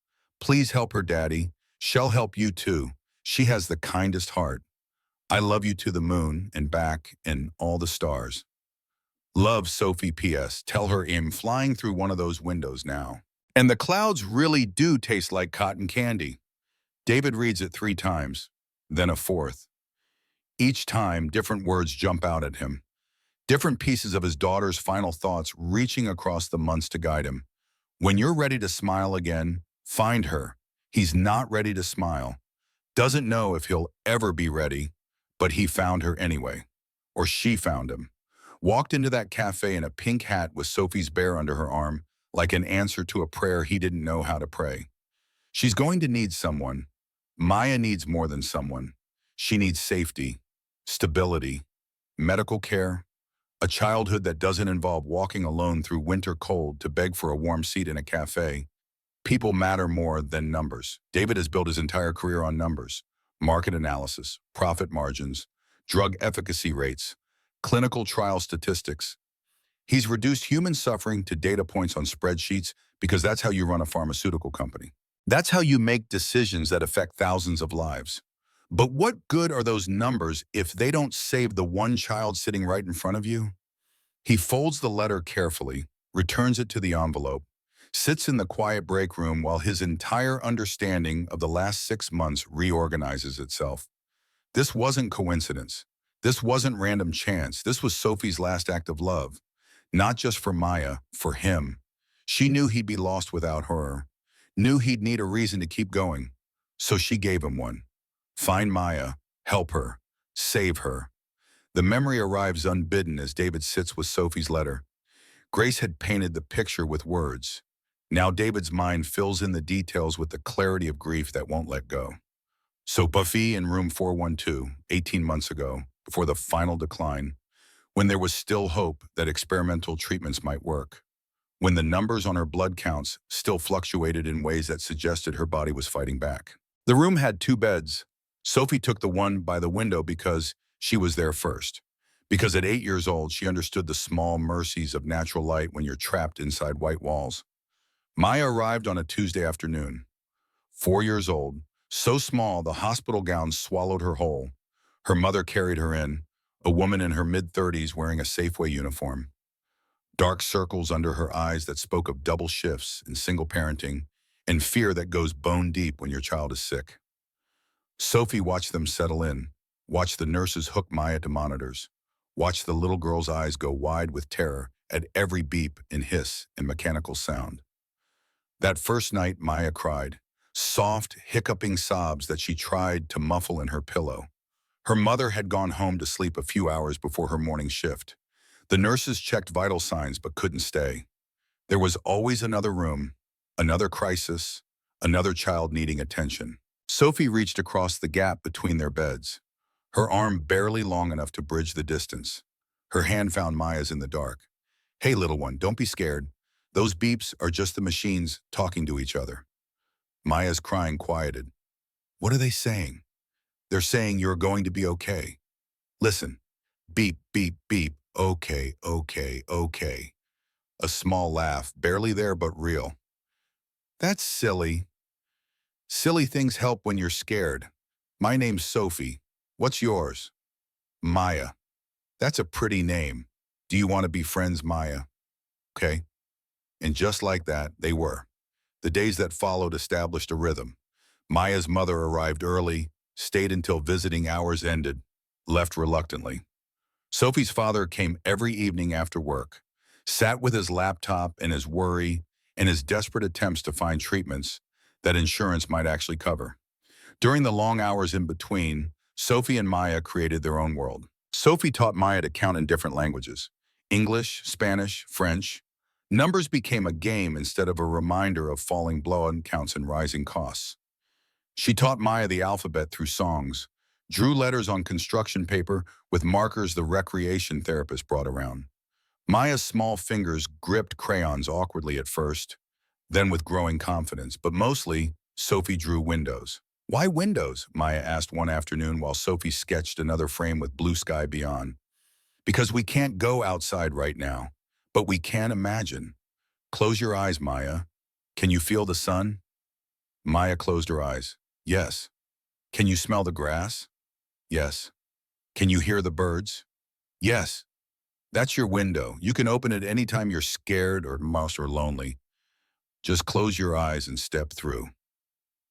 Please help her, Daddy. She'll help you too. She has the kindest heart. I love you to the moon and back and all the stars. Love, Sophie. P.S. Tell her I'm flying through one of those windows now. And the clouds really do taste like cotton candy. David reads it 3 times, then a fourth. Each time, different words jump out at him. Different pieces of his daughter's final thoughts reaching across the months to guide him. When you're ready to smile again, find her. He's not ready to smile. Doesn't know if he'll ever be ready, but he found her anyway. Or she found him. Walked into that cafe in a pink hat with Sophie's bear under her arm, like an answer to a prayer he didn't know how to pray. She's going to need someone. Maya needs more than someone. She needs safety, stability, medical care, a childhood that doesn't involve walking alone through winter cold to beg for a warm seat in a cafe. People matter more than numbers. David has built his entire career on numbers: market analysis, profit margins, drug efficacy rates, clinical trial statistics. He's reduced human suffering to data points on spreadsheets because that's how you run a pharmaceutical company. That's how you make decisions that affect thousands of lives. But what good are those numbers if they don't save the one child sitting right in front of you? He folds the letter carefully, returns it to the envelope, sits in the quiet break room while his entire understanding of the last 6 months reorganizes itself. This wasn't coincidence. This wasn't random chance. This was Sophie's last act of love. Not just for Maya, for him. She knew he'd be lost without her, knew he'd need a reason to keep going. So she gave him one. Find Maya, help her, save her. The memory arrives unbidden as David sits with Sophie's letter. Grace had painted the picture with words. Now David's mind fills in the details with the clarity of grief that won't let go. So Buffy in room 412, 18 months ago, before the final decline, when there was still hope that experimental treatments might work, when the numbers on her blood counts still fluctuated in ways that suggested her body was fighting back. The room had 2 beds. Sophie took the one by the window because she was there first. Because at 8 years old, she understood the small mercies of natural light when you're trapped inside white walls. Maya arrived on a Tuesday afternoon. 4 years old, so small the hospital gown swallowed her whole. Her mother carried her in, a woman in her mid-30s wearing a Safeway uniform. Dark circles under her eyes that spoke of double shifts and single parenting and fear that goes bone deep when your child is sick. Sophie watched them settle in, watched the nurses hook Maya to monitors, watched the little girl's eyes go wide with terror at every beep and hiss and mechanical sound. That first night, Maya cried, soft, hiccuping sobs that she tried to muffle in her pillow. Her mother had gone home to sleep a few hours before her morning shift. The nurses checked vital signs but couldn't stay. There was always another room, another crisis, another child needing attention. Sophie reached across the gap between their beds, her arm barely long enough to bridge the distance. Her hand found Maya's in the dark. Hey, little one, don't be scared. Those beeps are just the machines talking to each other. Maya's crying quieted. What are they saying? They're saying you're going to be okay. Listen. Beep, beep, beep. Okay, okay, okay. A small laugh, barely there but real. That's silly. Silly things help when you're scared. My name's Sophie. What's yours? Maya. That's a pretty name. Do you want to be friends, Maya? Okay. And just like that, they were. The days that followed established a rhythm. Maya's mother arrived early, stayed until visiting hours ended, left reluctantly. Sophie's father came every evening after work, sat with his laptop and his worry and his desperate attempts to find treatments that insurance might actually cover. During the long hours in between, Sophie and Maya created their own world. Sophie taught Maya to count in different languages: English, Spanish, French. Numbers became a game instead of a reminder of falling blood counts and rising costs. She taught Maya the alphabet through songs, drew letters on construction paper with markers the recreation therapist brought around. Maya's small fingers gripped crayons awkwardly at first, then with growing confidence, but mostly, Sophie drew windows. Why windows? Maya asked one afternoon while Sophie sketched another frame with blue sky beyond. Because we can't go outside right now, but we can imagine. Close your eyes, Maya. Can you feel the sun? Maya closed her eyes. Yes. Can you smell the grass? Yes. Can you hear the birds? Yes. That's your window. You can open it anytime you're scared or lost or lonely. Just close your eyes and step through.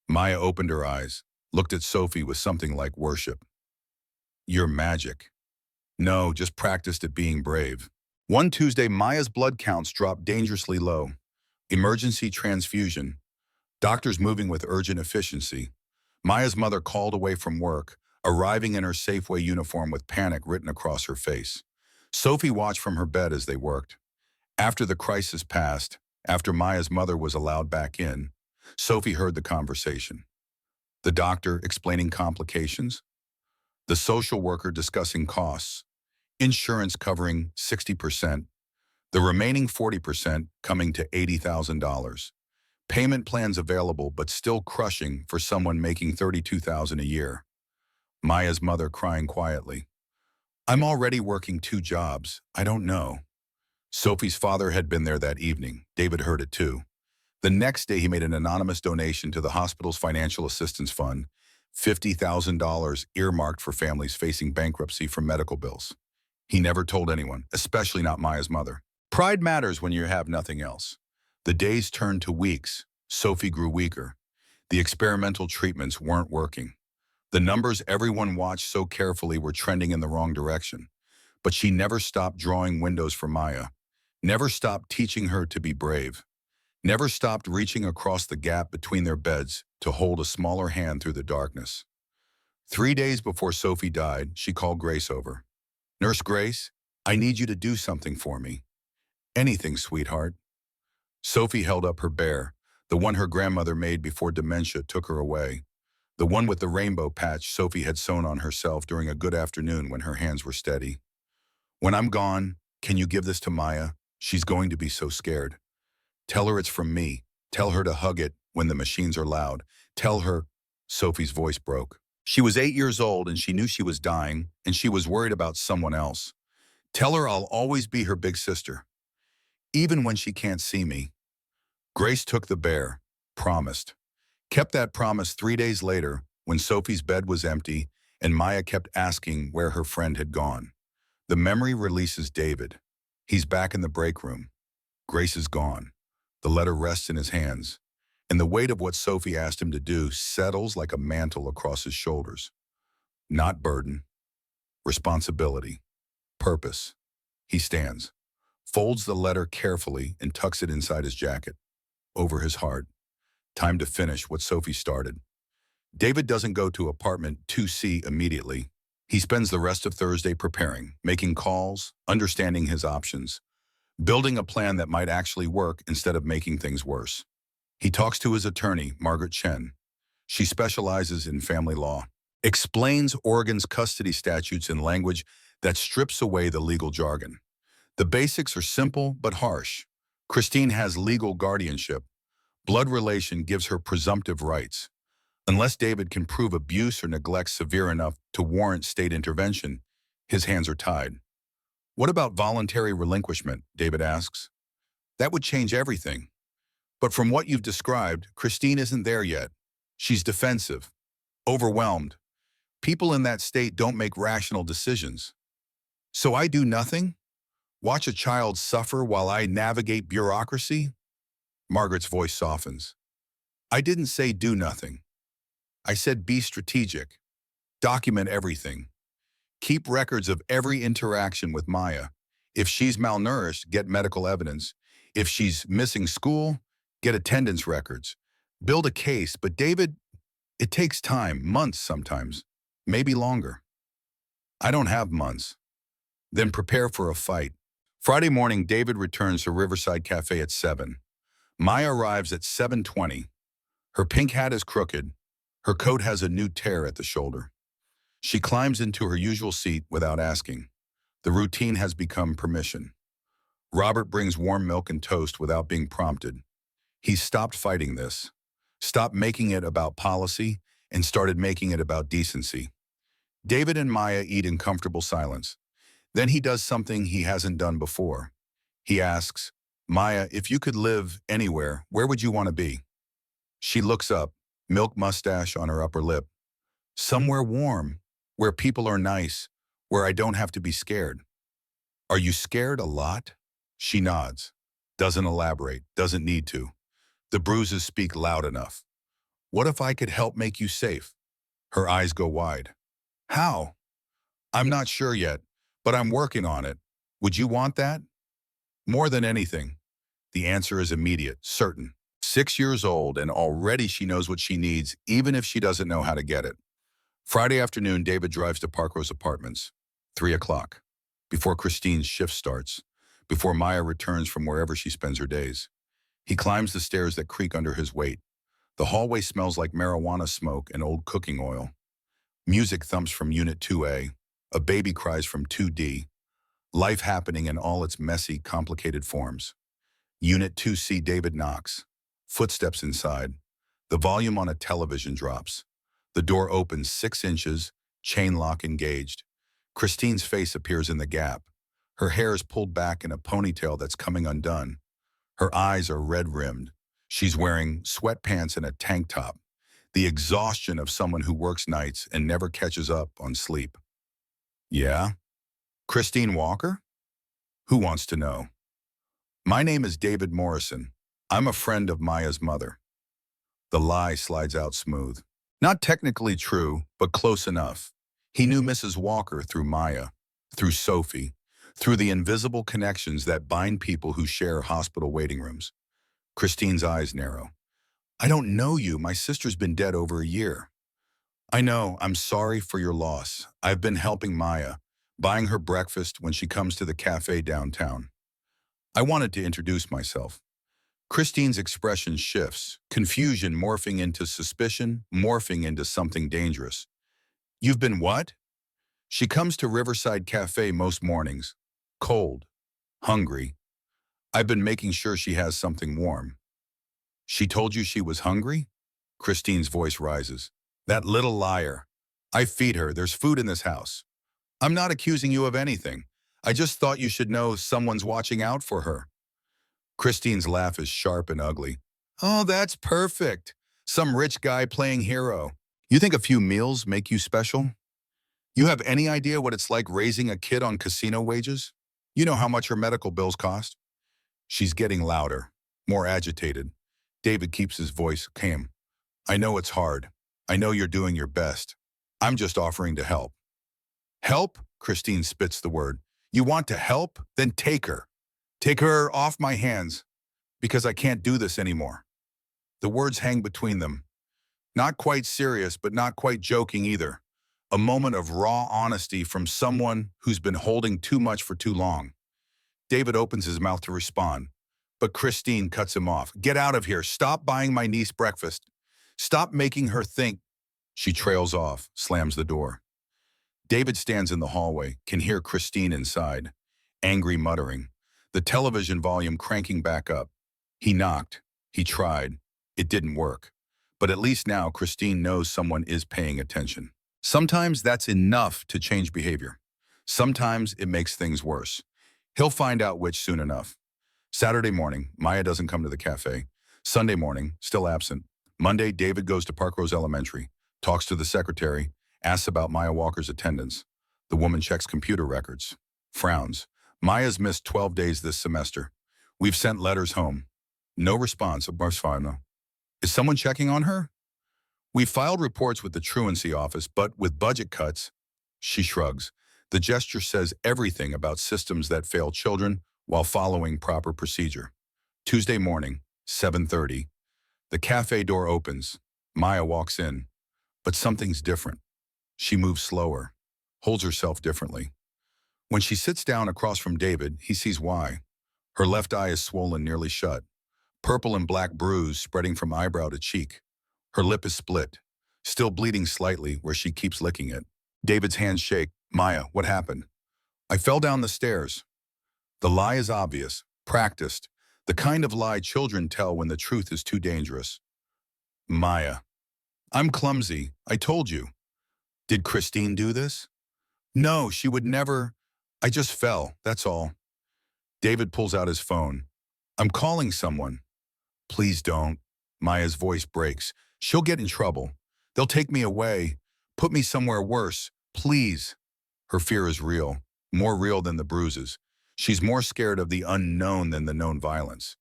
Maya opened her eyes, looked at Sophie with something like worship. You're magic. No, just practiced at being brave. One Tuesday, Maya's blood counts dropped dangerously low. Emergency transfusion. Doctors moving with urgent efficiency. Maya's mother called away from work, arriving in her Safeway uniform with panic written across her face. Sophie watched from her bed as they worked. After the crisis passed, after Maya's mother was allowed back in, Sophie heard the conversation. The doctor explaining complications, the social worker discussing costs, insurance covering 60%, the remaining 40% coming to $80,000. Payment plans available but still crushing for someone making $32,000 a year. Maya's mother crying quietly. I'm already working 2 jobs. I don't know. Sophie's father had been there that evening. David heard it too. The next day, he made an anonymous donation to the hospital's financial assistance fund, $50,000 earmarked for families facing bankruptcy for medical bills. He never told anyone, especially not Maya's mother. Pride matters when you have nothing else. The days turned to weeks. Sophie grew weaker. The experimental treatments weren't working. The numbers everyone watched so carefully were trending in the wrong direction. But she never stopped drawing windows for Maya, never stopped teaching her to be brave, never stopped reaching across the gap between their beds to hold a smaller hand through the darkness. 3 days before Sophie died, she called Grace over. Nurse Grace, I need you to do something for me. Anything, sweetheart. Sophie held up her bear, the one her grandmother made before dementia took her away, the one with the rainbow patch Sophie had sewn on herself during a good afternoon when her hands were steady. When I'm gone, can you give this to Maya? She's going to be so scared. Tell her it's from me. Tell her to hug it when the machines are loud. Tell her, Sophie's voice broke. She was 8 years old and she knew she was dying and she was worried about someone else. Tell her I'll always be her big sister, even when she can't see me. Grace took the bear, promised. Kept that promise 3 days later when Sophie's bed was empty and Maya kept asking where her friend had gone. The memory releases David. He's back in the break room. Grace is gone. The letter rests in his hands, and the weight of what Sophie asked him to do settles like a mantle across his shoulders. Not burden, responsibility, purpose. He stands, folds the letter carefully and tucks it inside his jacket, over his heart. Time to finish what Sophie started. David doesn't go to apartment 2C immediately. He spends the rest of Thursday preparing, making calls, understanding his options, building a plan that might actually work instead of making things worse. He talks to his attorney, Margaret Chen. She specializes in family law, explains Oregon's custody statutes in language that strips away the legal jargon. The basics are simple but harsh. Christine has legal guardianship. Blood relation gives her presumptive rights. Unless David can prove abuse or neglect severe enough to warrant state intervention, his hands are tied. What about voluntary relinquishment? David asks. That would change everything. But from what you've described, Christine isn't there yet. She's defensive, overwhelmed. People in that state don't make rational decisions. So I do nothing? Watch a child suffer while I navigate bureaucracy? Margaret's voice softens. I didn't say do nothing. I said be strategic. Document everything. Keep records of every interaction with Maya. If she's malnourished, get medical evidence. If she's missing school, get attendance records. Build a case, but David, it takes time, months sometimes, maybe longer. I don't have months. Then prepare for a fight. Friday morning, David returns to Riverside Cafe at 7. Maya arrives at 7:20. Her pink hat is crooked. Her coat has a new tear at the shoulder. She climbs into her usual seat without asking. The routine has become permission. Robert brings warm milk and toast without being prompted. He's stopped fighting this, stopped making it about policy, and started making it about decency. David and Maya eat in comfortable silence. Then he does something he hasn't done before. He asks, Maya, if you could live anywhere, where would you want to be? She looks up, milk mustache on her upper lip. Somewhere warm, where people are nice, where I don't have to be scared. Are you scared a lot? She nods, doesn't elaborate, doesn't need to. The bruises speak loud enough. What if I could help make you safe? Her eyes go wide. How? I'm not sure yet, but I'm working on it. Would you want that? More than anything. The answer is immediate, certain. 6 years old, and already she knows what she needs, even if she doesn't know how to get it. Friday afternoon, David drives to Parkrose Apartments. 3 o'clock. Before Christine's shift starts. Before Maya returns from wherever she spends her days. He climbs the stairs that creak under his weight. The hallway smells like marijuana smoke and old cooking oil. Music thumps from Unit 2A. A baby cries from 2D. Life happening in all its messy, complicated forms. Unit 2C, David knocks. Footsteps inside. The volume on a television drops. The door opens 6 inches, chain lock engaged. Christine's face appears in the gap. Her hair is pulled back in a ponytail that's coming undone. Her eyes are red-rimmed. She's wearing sweatpants and a tank top. The exhaustion of someone who works nights and never catches up on sleep. Yeah? Christine Walker? Who wants to know? My name is David Morrison. I'm a friend of Maya's mother. The lie slides out smooth. Not technically true, but close enough. He knew Mrs. Walker through Maya, through Sophie, through the invisible connections that bind people who share hospital waiting rooms. Christine's eyes narrow. I don't know you. My sister's been dead over a year. I know. I'm sorry for your loss. I've been helping Maya, buying her breakfast when she comes to the cafe downtown. I wanted to introduce myself. Christine's expression shifts, confusion morphing into suspicion, morphing into something dangerous. You've been what? She comes to Riverside Cafe most mornings. Cold. Hungry. I've been making sure she has something warm. She told you she was hungry? Christine's voice rises. That little liar. I feed her. There's food in this house. I'm not accusing you of anything. I just thought you should know someone's watching out for her. Christine's laugh is sharp and ugly. Oh, that's perfect. Some rich guy playing hero. You think a few meals make you special? You have any idea what it's like raising a kid on casino wages? You know how much her medical bills cost? She's getting louder, more agitated. David keeps his voice calm. I know it's hard. I know you're doing your best. I'm just offering to help. Help? Christine spits the word. You want to help? Then take her. Take her off my hands, because I can't do this anymore. The words hang between them. Not quite serious, but not quite joking either. A moment of raw honesty from someone who's been holding too much for too long. David opens his mouth to respond, but Christine cuts him off. Get out of here. Stop buying my niece breakfast. Stop making her think. She trails off, slams the door. David stands in the hallway, can hear Christine inside, angry muttering, the television volume cranking back up. He knocked. He tried. It didn't work. But at least now Christine knows someone is paying attention. Sometimes that's enough to change behavior. Sometimes it makes things worse. He'll find out which soon enough. Saturday morning, Maya doesn't come to the cafe. Sunday morning, still absent. Monday, David goes to Park Rose Elementary, talks to the secretary, asks about Maya Walker's attendance. The woman checks computer records, frowns. Maya's missed 12 days this semester. We've sent letters home. No response. Is someone checking on her? We filed reports with the truancy office, but with budget cuts, she shrugs. The gesture says everything about systems that fail children while following proper procedure. Tuesday morning, 7:30. The cafe door opens. Maya walks in. But something's different. She moves slower, holds herself differently. When she sits down across from David, he sees why. Her left eye is swollen nearly shut. Purple and black bruise spreading from eyebrow to cheek. Her lip is split, still bleeding slightly where she keeps licking it. David's hands shake. Maya, what happened? I fell down the stairs. The lie is obvious, practiced, the kind of lie children tell when the truth is too dangerous. Maya, I'm clumsy, I told you. Did Christine do this? No, she would never. I just fell, that's all. David pulls out his phone. I'm calling someone. Please don't. Maya's voice breaks. She'll get in trouble. They'll take me away, put me somewhere worse. Please. Her fear is real, more real than the bruises. She's more scared of the unknown than the known violence.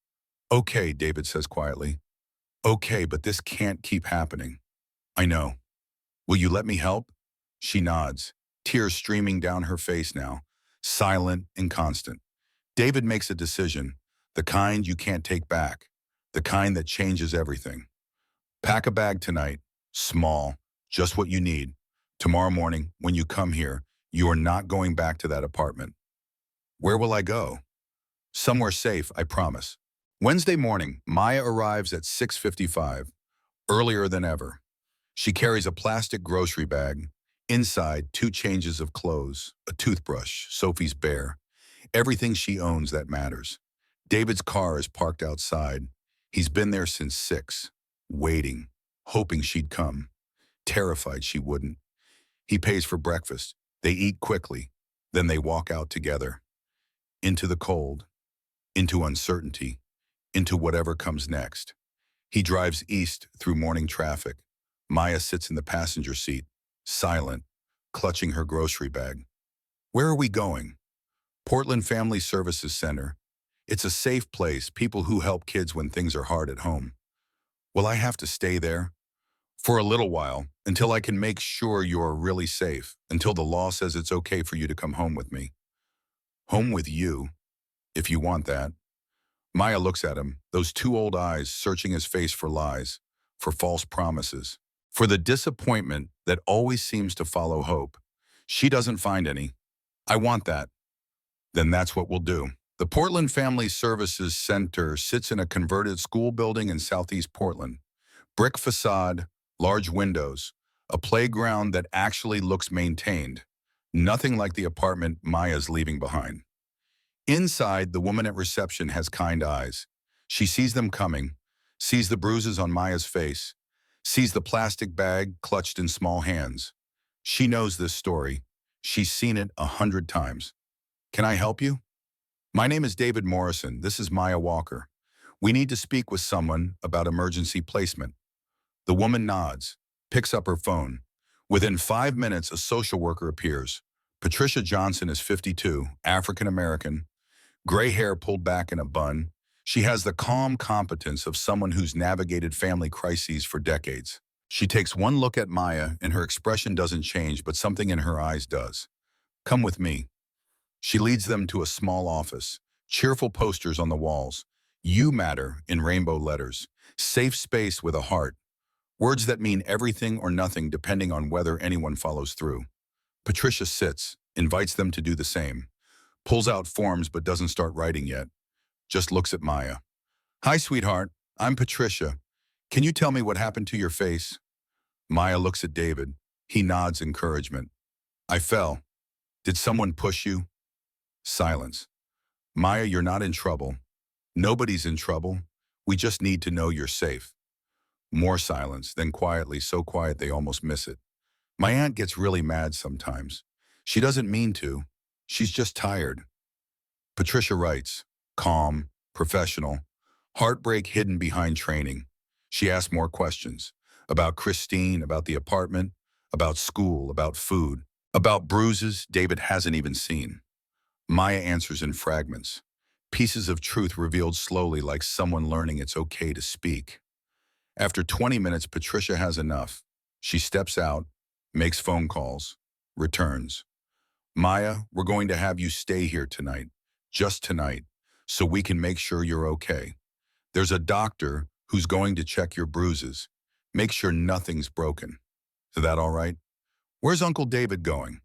Okay, David says quietly. Okay, but this can't keep happening. I know. Will you let me help? She nods, tears streaming down her face now, silent and constant. David makes a decision, the kind you can't take back, the kind that changes everything. Pack a bag tonight, small, just what you need. Tomorrow morning, when you come here, you are not going back to that apartment. Where will I go? Somewhere safe, I promise. Wednesday morning, Maya arrives at 6:55, earlier than ever. She carries a plastic grocery bag. Inside, 2 changes of clothes, a toothbrush, Sophie's bear, everything she owns that matters. David's car is parked outside. He's been there since 6, waiting, hoping she'd come, terrified she wouldn't. He pays for breakfast. They eat quickly. Then they walk out together. Into the cold, into uncertainty, into whatever comes next. He drives east through morning traffic. Maya sits in the passenger seat, silent, clutching her grocery bag. Where are we going? Portland Family Services Center. It's a safe place, people who help kids when things are hard at home. Will I have to stay there? For a little while, until I can make sure you're really safe, until the law says it's okay for you to come home with me. Home with you, if you want that. Maya looks at him, those 2 old eyes searching his face for lies, for false promises, for the disappointment that always seems to follow hope. She doesn't find any. I want that. Then that's what we'll do. The Portland Family Services Center sits in a converted school building in Southeast Portland. Brick facade, large windows, a playground that actually looks maintained. Nothing like the apartment Maya's leaving behind. Inside, the woman at reception has kind eyes. She sees them coming, sees the bruises on Maya's face, sees the plastic bag clutched in small hands. She knows this story. She's seen it 100 times. Can I help you? My name is David Morrison. This is Maya Walker. We need to speak with someone about emergency placement. The woman nods, picks up her phone. Within 5 minutes, a social worker appears. Patricia Johnson is 52, African-American, gray hair pulled back in a bun. She has the calm competence of someone who's navigated family crises for decades. She takes one look at Maya, and her expression doesn't change, but something in her eyes does. Come with me. She leads them to a small office, cheerful posters on the walls. You matter in rainbow letters. Safe space with a heart. Words that mean everything or nothing depending on whether anyone follows through. Patricia sits, invites them to do the same. Pulls out forms but doesn't start writing yet. Just looks at Maya. Hi, sweetheart. I'm Patricia. Can you tell me what happened to your face? Maya looks at David. He nods encouragement. I fell. Did someone push you? Silence. Maya, you're not in trouble. Nobody's in trouble. We just need to know you're safe. More silence, then quietly, so quiet they almost miss it. My aunt gets really mad sometimes. She doesn't mean to. She's just tired. Patricia writes, calm, professional, heartbreak hidden behind training. She asks more questions about Christine, about the apartment, about school, about food, about bruises David hasn't even seen. Maya answers in fragments, pieces of truth revealed slowly like someone learning it's okay to speak. After 20 minutes, Patricia has enough. She steps out, makes phone calls, returns. Maya, we're going to have you stay here tonight, just tonight, so we can make sure you're okay. There's a doctor who's going to check your bruises, make sure nothing's broken. Is that all right? Where's Uncle David going?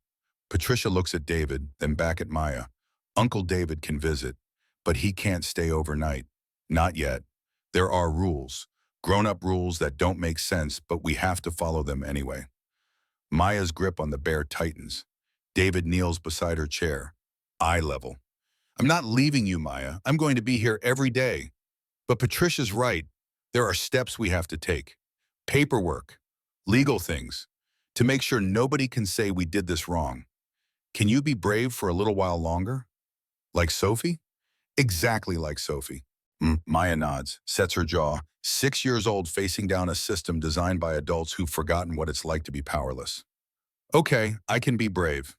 Patricia looks at David, then back at Maya. Uncle David can visit, but he can't stay overnight. Not yet. There are rules, grown-up rules that don't make sense, but we have to follow them anyway. Maya's grip on the bear tightens. David kneels beside her chair, eye level. I'm not leaving you, Maya. I'm going to be here every day. But Patricia's right. There are steps we have to take. Paperwork, legal things, to make sure nobody can say we did this wrong. Can you be brave for a little while longer? Like Sophie? Exactly like Sophie. Maya nods, sets her jaw, 6 years old facing down a system designed by adults who've forgotten what it's like to be powerless. Okay, I can be brave.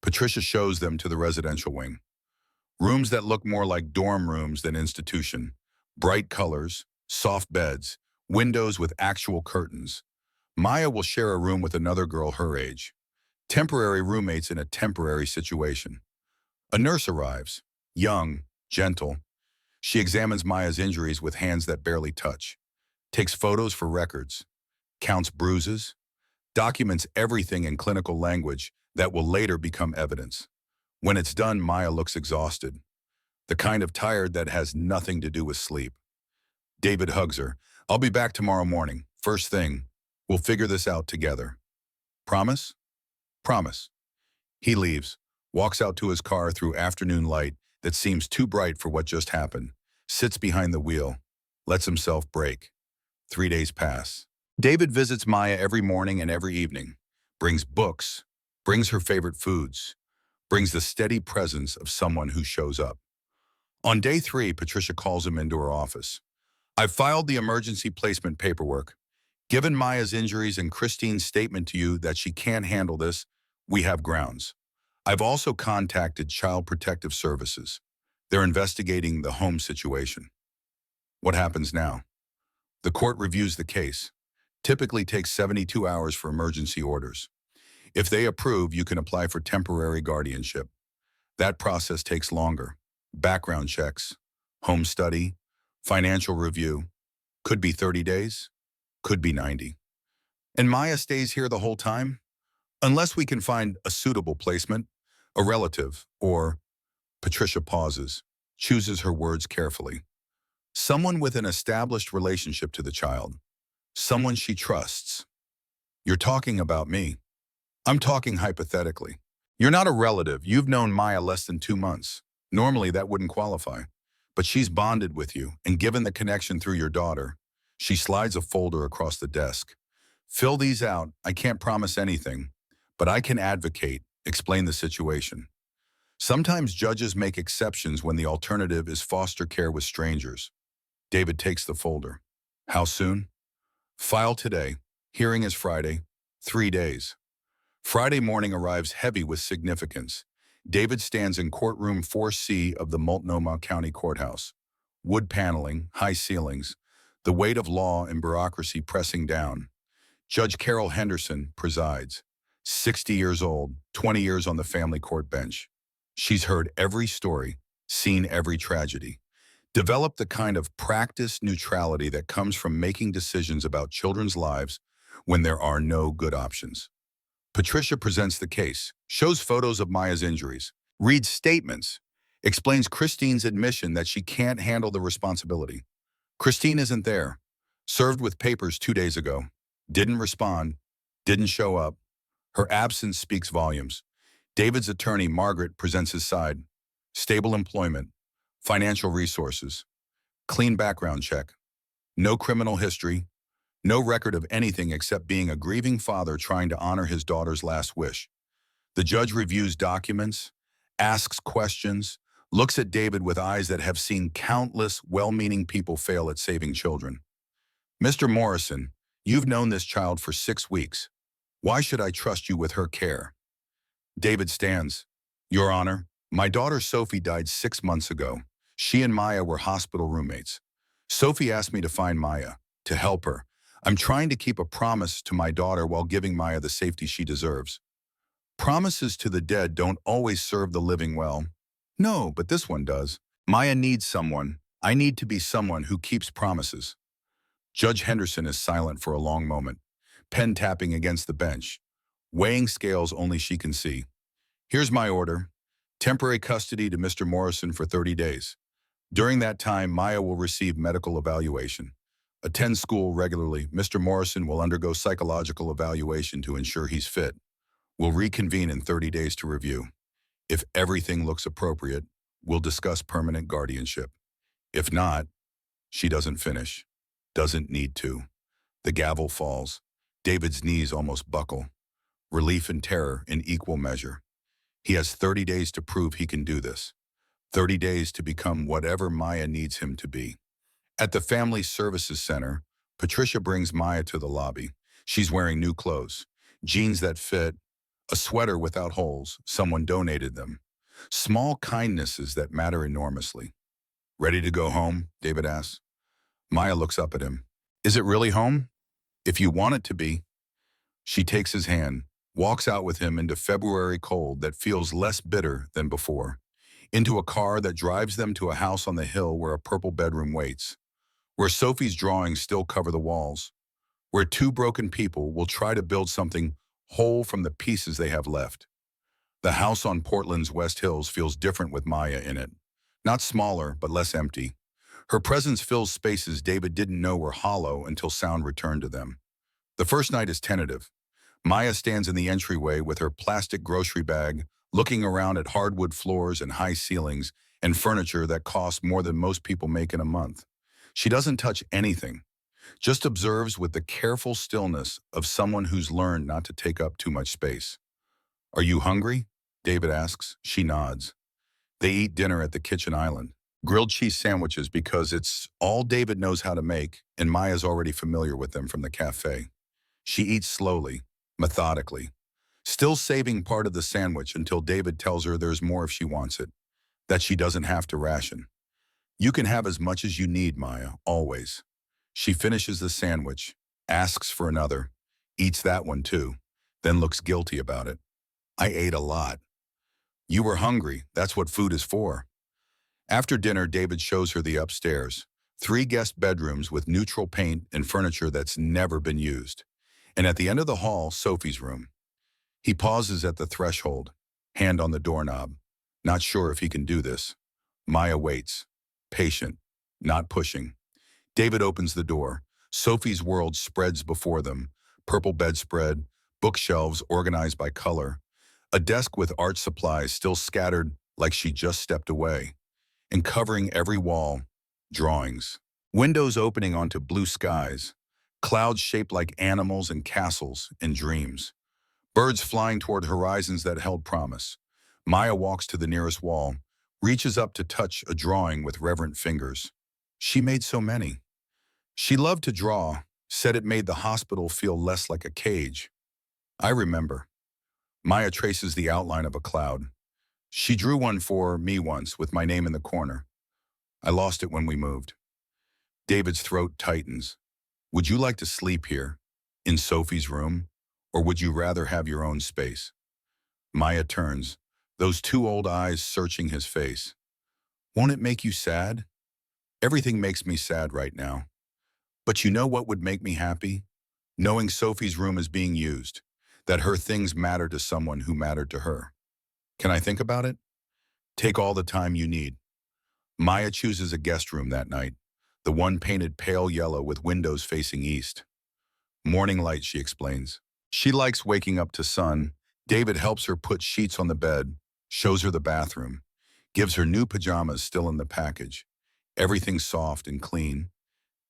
Patricia shows them to the residential wing. Rooms that look more like dorm rooms than institution. Bright colors, soft beds, windows with actual curtains. Maya will share a room with another girl her age. Temporary roommates in a temporary situation. A nurse arrives, young, gentle. She examines Maya's injuries with hands that barely touch, takes photos for records, counts bruises, documents everything in clinical language that will later become evidence. When it's done, Maya looks exhausted, the kind of tired that has nothing to do with sleep. David hugs her. I'll be back tomorrow morning, first thing. We'll figure this out together. Promise? Promise. He leaves, walks out to his car through afternoon light that seems too bright for what just happened, sits behind the wheel, lets himself break. 3 days pass. David visits Maya every morning and every evening, brings books, brings her favorite foods, brings the steady presence of someone who shows up. On day 3, Patricia calls him into her office. I've filed the emergency placement paperwork. Given Maya's injuries and Christine's statement to you that she can't handle this, we have grounds. I've also contacted Child Protective Services. They're investigating the home situation. What happens now? The court reviews the case. Typically takes 72 hours for emergency orders. If they approve, you can apply for temporary guardianship. That process takes longer. Background checks, home study, financial review. Could be 30 days, could be 90. And Maya stays here the whole time? Unless we can find a suitable placement, a relative, or, Patricia pauses, chooses her words carefully. Someone with an established relationship to the child. Someone she trusts. You're talking about me. I'm talking hypothetically. You're not a relative. You've known Maya less than 2 months. Normally, that wouldn't qualify. But she's bonded with you, and given the connection through your daughter, she slides a folder across the desk. Fill these out. I can't promise anything, but I can advocate, explain the situation. Sometimes judges make exceptions when the alternative is foster care with strangers. David takes the folder. How soon? File today. Hearing is Friday. 3 days. Friday morning arrives heavy with significance. David stands in courtroom 4C of the Multnomah County Courthouse. Wood paneling, high ceilings, the weight of law and bureaucracy pressing down. Judge Carol Henderson presides. 60 years old, 20 years on the family court bench. She's heard every story, seen every tragedy. Developed the kind of practiced neutrality that comes from making decisions about children's lives when there are no good options. Patricia presents the case, shows photos of Maya's injuries, reads statements, explains Christine's admission that she can't handle the responsibility. Christine isn't there. Served with papers 2 days ago. Didn't respond. Didn't show up. Her absence speaks volumes. David's attorney, Margaret, presents his side. Stable employment. Financial resources. Clean background check. No criminal history. No record of anything except being a grieving father trying to honor his daughter's last wish. The judge reviews documents, asks questions, looks at David with eyes that have seen countless well-meaning people fail at saving children. Mr. Morrison, you've known this child for 6 weeks. Why should I trust you with her care? David stands. Your Honor, my daughter Sophie died 6 months ago. She and Maya were hospital roommates. Sophie asked me to find Maya, to help her. I'm trying to keep a promise to my daughter while giving Maya the safety she deserves. Promises to the dead don't always serve the living well. No, but this one does. Maya needs someone. I need to be someone who keeps promises. Judge Henderson is silent for a long moment, pen tapping against the bench, weighing scales only she can see. Here's my order. Temporary custody to Mr. Morrison for 30 days. During that time, Maya will receive medical evaluation. Attend school regularly. Mr. Morrison will undergo psychological evaluation to ensure he's fit. We'll reconvene in 30 days to review. If everything looks appropriate, we'll discuss permanent guardianship. If not, she doesn't finish. Doesn't need to. The gavel falls. David's knees almost buckle. Relief and terror in equal measure. He has 30 days to prove he can do this. 30 days to become whatever Maya needs him to be. At the Family Services Center, Patricia brings Maya to the lobby. She's wearing new clothes, jeans that fit, a sweater without holes, someone donated them. Small kindnesses that matter enormously. Ready to go home? David asks. Maya looks up at him. Is it really home? If you want it to be. She takes his hand, walks out with him into February cold that feels less bitter than before, into a car that drives them to a house on the hill where a purple bedroom waits, where Sophie's drawings still cover the walls, where two broken people will try to build something whole from the pieces they have left. The house on Portland's West Hills feels different with Maya in it. Not smaller, but less empty. Her presence fills spaces David didn't know were hollow until sound returned to them. The first night is tentative. Maya stands in the entryway with her plastic grocery bag, looking around at hardwood floors and high ceilings and furniture that costs more than most people make in a month. She doesn't touch anything, just observes with the careful stillness of someone who's learned not to take up too much space. Are you hungry? David asks. She nods. They eat dinner at the kitchen island. Grilled cheese sandwiches because it's all David knows how to make, and Maya's already familiar with them from the cafe. She eats slowly, methodically, still saving part of the sandwich until David tells her there's more if she wants it, that she doesn't have to ration. You can have as much as you need, Maya, always. She finishes the sandwich, asks for another, eats that one too, then looks guilty about it. I ate a lot. You were hungry, that's what food is for. After dinner, David shows her the upstairs, 3 guest bedrooms with neutral paint and furniture that's never been used. And at the end of the hall, Sophie's room. He pauses at the threshold, hand on the doorknob, not sure if he can do this. Maya waits, patient, not pushing. David opens the door. Sophie's world spreads before them, purple bedspread, bookshelves organized by color, a desk with art supplies still scattered like she just stepped away, and covering every wall, drawings. Windows opening onto blue skies, clouds shaped like animals and castles and dreams. Birds flying toward horizons that held promise. Maya walks to the nearest wall, reaches up to touch a drawing with reverent fingers. She made so many. She loved to draw, said it made the hospital feel less like a cage. I remember. Maya traces the outline of a cloud. She drew one for me once with my name in the corner. I lost it when we moved. David's throat tightens. Would you like to sleep here, in Sophie's room, or would you rather have your own space? Maya turns, those 2 old eyes searching his face. Won't it make you sad? Everything makes me sad right now. But you know what would make me happy? Knowing Sophie's room is being used, that her things matter to someone who mattered to her. Can I think about it? Take all the time you need. Maya chooses a guest room that night, the one painted pale yellow with windows facing east. Morning light, she explains. She likes waking up to sun. David helps her put sheets on the bed, shows her the bathroom, gives her new pajamas still in the package. Everything soft and clean,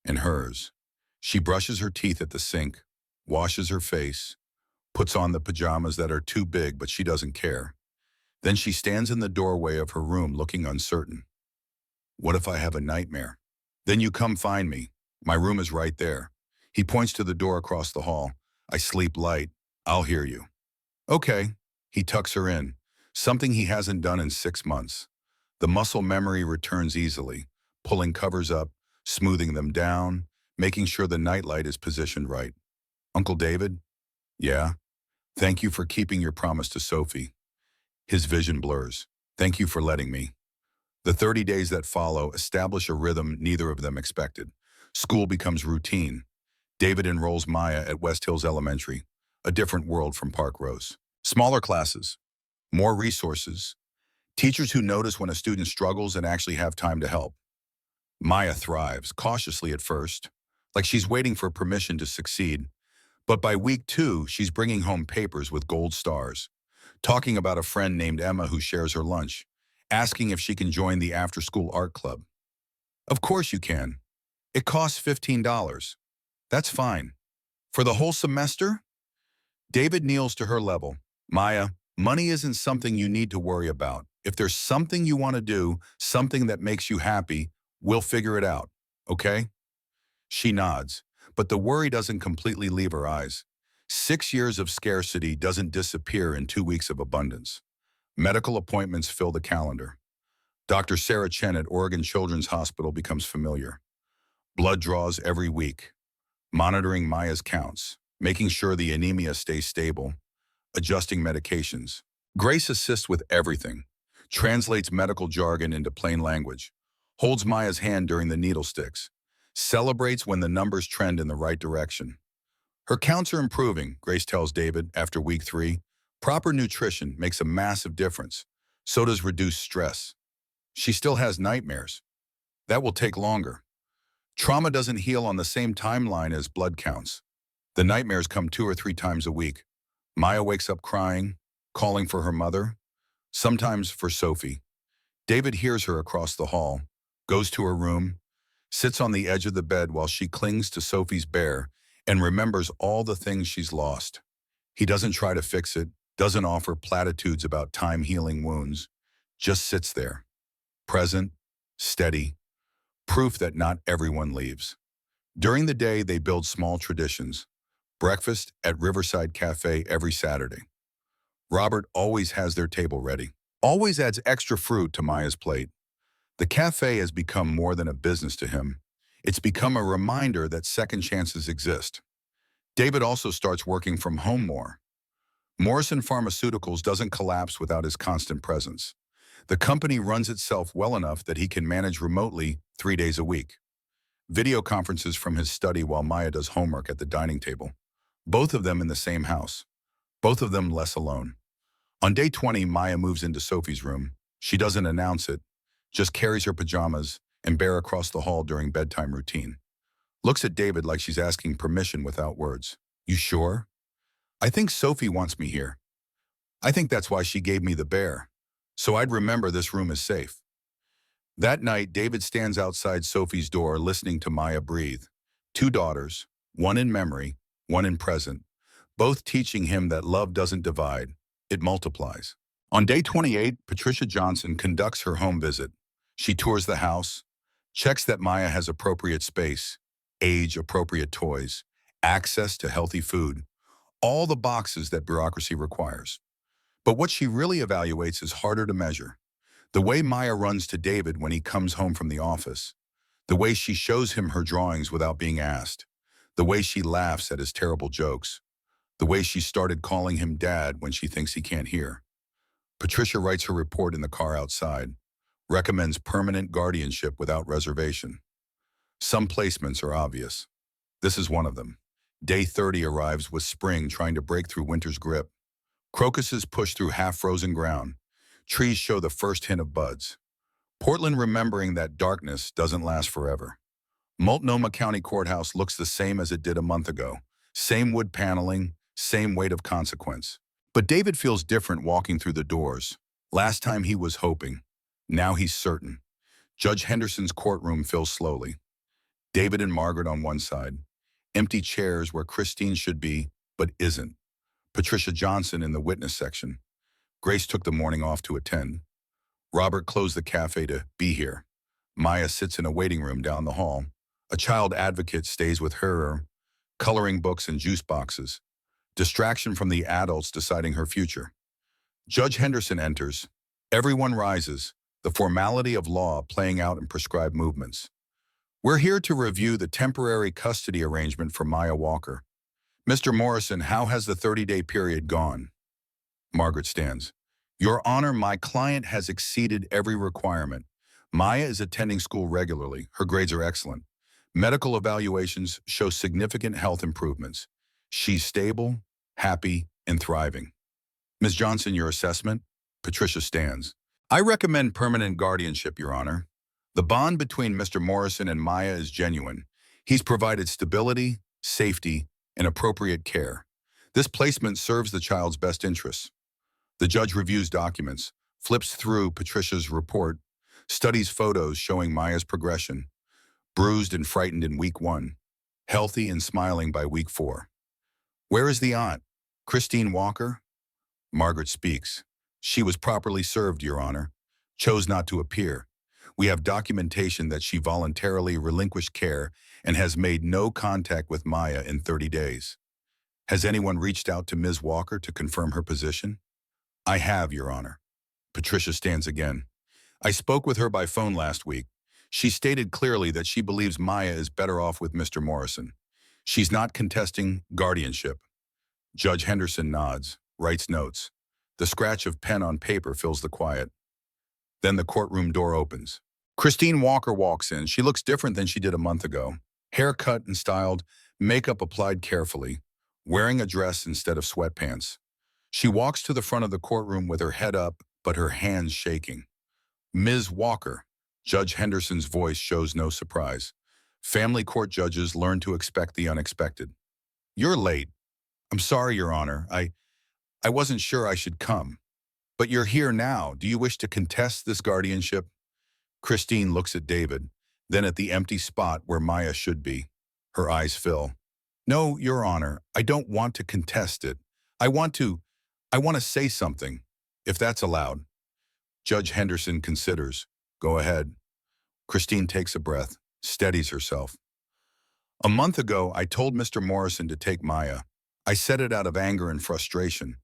and hers. She brushes her teeth at the sink, washes her face, puts on the pajamas that are too big but she doesn't care. Then she stands in the doorway of her room looking uncertain. What if I have a nightmare? Then you come find me. My room is right there. He points to the door across the hall. I sleep light. I'll hear you. Okay. He tucks her in, something he hasn't done in 6 months. The muscle memory returns easily, pulling covers up, smoothing them down, making sure the nightlight is positioned right. Uncle David? Yeah. Thank you for keeping your promise to Sophie. His vision blurs. Thank you for letting me. The 30 days that follow establish a rhythm neither of them expected. School becomes routine. David enrolls Maya at West Hills Elementary, a different world from Park Rose. Smaller classes, more resources, teachers who notice when a student struggles and actually have time to help. Maya thrives, cautiously at first, like she's waiting for permission to succeed. But by week 2, she's bringing home papers with gold stars, talking about a friend named Emma who shares her lunch, asking if she can join the after-school art club. Of course you can. It costs $15. That's fine. For the whole semester? David kneels to her level. Maya, money isn't something you need to worry about. If there's something you want to do, something that makes you happy, we'll figure it out, okay? She nods, but the worry doesn't completely leave her eyes. 6 years of scarcity doesn't disappear in 2 weeks of abundance. Medical appointments fill the calendar. Dr. Sarah Chen at Oregon Children's Hospital becomes familiar. Blood draws every week, monitoring Maya's counts, making sure the anemia stays stable, adjusting medications. Grace assists with everything, translates medical jargon into plain language, holds Maya's hand during the needle sticks, celebrates when the numbers trend in the right direction. Her counts are improving, Grace tells David after week 3. Proper nutrition makes a massive difference. So does reduced stress. She still has nightmares. That will take longer. Trauma doesn't heal on the same timeline as blood counts. The nightmares come 2 or 3 times a week. Maya wakes up crying, calling for her mother, sometimes for Sophie. David hears her across the hall, goes to her room, sits on the edge of the bed while she clings to Sophie's bear and remembers all the things she's lost. He doesn't try to fix it, doesn't offer platitudes about time healing wounds, just sits there, present, steady, proof that not everyone leaves. During the day, they build small traditions. Breakfast at Riverside Cafe every Saturday. Robert always has their table ready, always adds extra fruit to Maya's plate. The cafe has become more than a business to him. It's become a reminder that second chances exist. David also starts working from home more. Morrison Pharmaceuticals doesn't collapse without his constant presence. The company runs itself well enough that he can manage remotely 3 days a week. Video conferences from his study while Maya does homework at the dining table. Both of them in the same house. Both of them less alone. On day 20, Maya moves into Sophie's room. She doesn't announce it, just carries her pajamas and bear across the hall during bedtime routine. Looks at David like she's asking permission without words. You sure? I think Sophie wants me here. I think that's why she gave me the bear. So I'd remember this room is safe. That night, David stands outside Sophie's door listening to Maya breathe. 2 daughters, one in memory, one in present, both teaching him that love doesn't divide, it multiplies. On day 28, Patricia Johnson conducts her home visit. She tours the house, checks that Maya has appropriate space, age-appropriate toys, access to healthy food, all the boxes that bureaucracy requires. But what she really evaluates is harder to measure. The way Maya runs to David when he comes home from the office, the way she shows him her drawings without being asked, the way she laughs at his terrible jokes, the way she started calling him dad when she thinks he can't hear. Patricia writes her report in the car outside, recommends permanent guardianship without reservation. Some placements are obvious. This is one of them. Day 30 arrives with spring trying to break through winter's grip. Crocuses push through half-frozen ground. Trees show the first hint of buds. Portland remembering that darkness doesn't last forever. Multnomah County Courthouse looks the same as it did a month ago. Same wood paneling, same weight of consequence. But David feels different walking through the doors. Last time he was hoping. Now he's certain. Judge Henderson's courtroom fills slowly. David and Margaret on one side. Empty chairs where Christine should be, but isn't. Patricia Johnson in the witness section. Grace took the morning off to attend. Robert closed the cafe to be here. Maya sits in a waiting room down the hall. A child advocate stays with her, coloring books and juice boxes, distraction from the adults deciding her future. Judge Henderson enters. Everyone rises, the formality of law playing out in prescribed movements. We're here to review the temporary custody arrangement for Maya Walker. Mr. Morrison, how has the 30-day period gone? Margaret stands. Your Honor, my client has exceeded every requirement. Maya is attending school regularly. Her grades are excellent. Medical evaluations show significant health improvements. She's stable, happy, and thriving. Ms. Johnson, your assessment? Patricia stands. I recommend permanent guardianship, Your Honor. The bond between Mr. Morrison and Maya is genuine. He's provided stability, safety, and appropriate care. This placement serves the child's best interests. The judge reviews documents, flips through Patricia's report, studies photos showing Maya's progression, bruised and frightened in week 1, healthy and smiling by week 4. Where is the aunt? Christine Walker? Margaret speaks. She was properly served, Your Honor. Chose not to appear. We have documentation that she voluntarily relinquished care and has made no contact with Maya in 30 days. Has anyone reached out to Ms. Walker to confirm her position? I have, Your Honor. Patricia stands again. I spoke with her by phone last week. She stated clearly that she believes Maya is better off with Mr. Morrison. She's not contesting guardianship. Judge Henderson nods, writes notes. The scratch of pen on paper fills the quiet. Then the courtroom door opens. Christine Walker walks in. She looks different than she did a month ago. Hair cut and styled, makeup applied carefully, wearing a dress instead of sweatpants. She walks to the front of the courtroom with her head up, but her hands shaking. Ms. Walker. Judge Henderson's voice shows no surprise. Family court judges learn to expect the unexpected. You're late. I'm sorry, Your Honor. I wasn't sure I should come. But you're here now. Do you wish to contest this guardianship? Christine looks at David, then at the empty spot where Maya should be. Her eyes fill. No, Your Honor, I don't want to contest it. I want to say something, if that's allowed. Judge Henderson considers. Go ahead. Christine takes a breath, steadies herself. A month ago, I told Mr. Morrison to take Maya. I said it out of anger and frustration.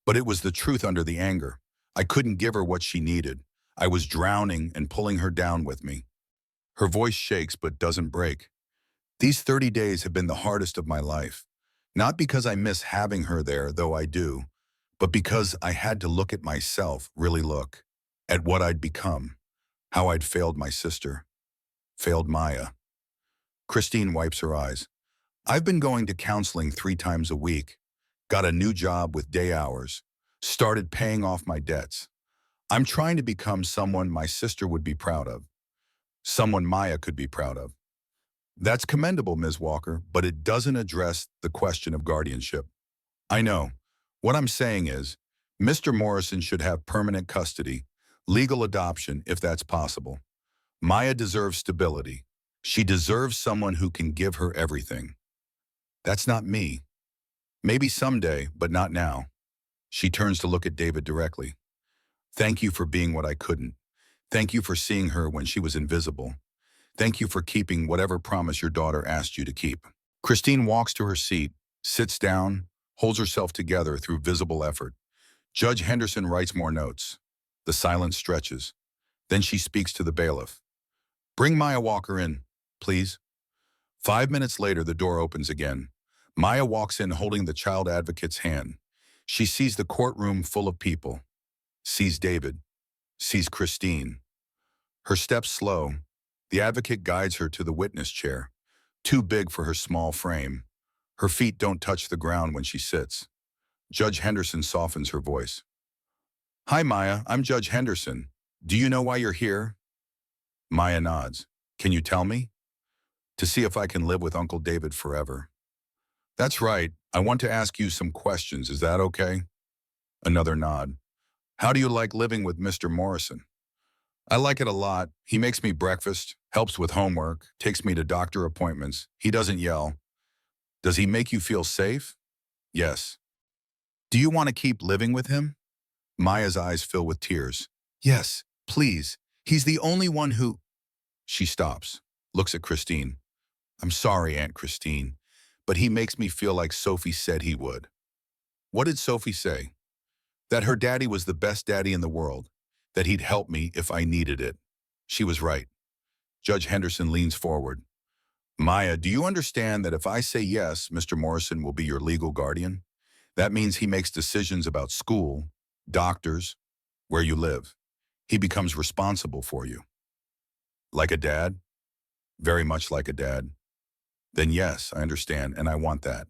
But it was the truth under the anger. I couldn't give her what she needed. I was drowning and pulling her down with me. Her voice shakes but doesn't break. These 30 days have been the hardest of my life. Not because I miss having her there, though I do, but because I had to look at myself, really look, at what I'd become, how I'd failed my sister, failed Maya. Christine wipes her eyes. I've been going to counseling 3 times a week, got a new job with day hours, started paying off my debts. I'm trying to become someone my sister would be proud of, someone Maya could be proud of. That's commendable, Ms. Walker, but it doesn't address the question of guardianship. I know. What I'm saying is, Mr. Morrison should have permanent custody, legal adoption if that's possible. Maya deserves stability. She deserves someone who can give her everything. That's not me. Maybe someday, but not now. She turns to look at David directly. Thank you for being what I couldn't. Thank you for seeing her when she was invisible. Thank you for keeping whatever promise your daughter asked you to keep. Christine walks to her seat, sits down, holds herself together through visible effort. Judge Henderson writes more notes. The silence stretches. Then she speaks to the bailiff. Bring Maya Walker in, please. 5 minutes later, the door opens again. Maya walks in holding the child advocate's hand. She sees the courtroom full of people, sees David, sees Christine. Her steps slow. The advocate guides her to the witness chair, too big for her small frame. Her feet don't touch the ground when she sits. Judge Henderson softens her voice. Hi, Maya, I'm Judge Henderson. Do you know why you're here? Maya nods. Can you tell me? To see if I can live with Uncle David forever. That's right. I want to ask you some questions. Is that okay? Another nod. How do you like living with Mr. Morrison? I like it a lot. He makes me breakfast, helps with homework, takes me to doctor appointments. He doesn't yell. Does he make you feel safe? Yes. Do you want to keep living with him? Maya's eyes fill with tears. Yes, please. He's the only one who... She stops, looks at Christine. I'm sorry, Aunt Christine. but he makes me feel like Sophie said he would. What did Sophie say? That her daddy was the best daddy in the world, that he'd help me if I needed it. She was right. Judge Henderson leans forward. Maya, do you understand that if I say yes, Mr. Morrison will be your legal guardian? That means he makes decisions about school, doctors, where you live. He becomes responsible for you. Like a dad? Very much like a dad. Then yes, I understand, and I want that.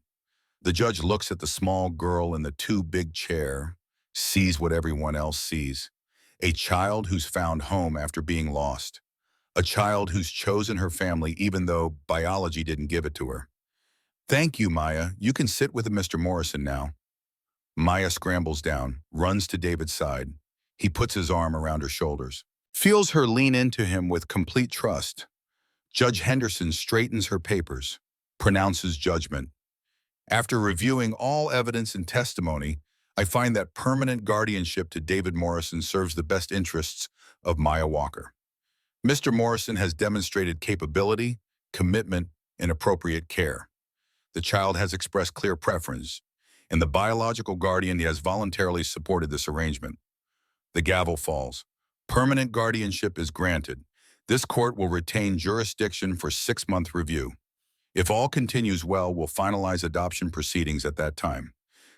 The judge looks at the small girl in the too big chair, sees what everyone else sees. A child who's found home after being lost. A child who's chosen her family even though biology didn't give it to her. Thank you, Maya. You can sit with Mr. Morrison now. Maya scrambles down, runs to David's side. He puts his arm around her shoulders. Feels her lean into him with complete trust. Judge Henderson straightens her papers, pronounces judgment. After reviewing all evidence and testimony, I find that permanent guardianship to David Morrison serves the best interests of Maya Walker. Mr. Morrison has demonstrated capability, commitment, and appropriate care. The child has expressed clear preference, and the biological guardian has voluntarily supported this arrangement. The gavel falls. Permanent guardianship is granted. This court will retain jurisdiction for 6-month review. If all continues well, we'll finalize adoption proceedings at that time.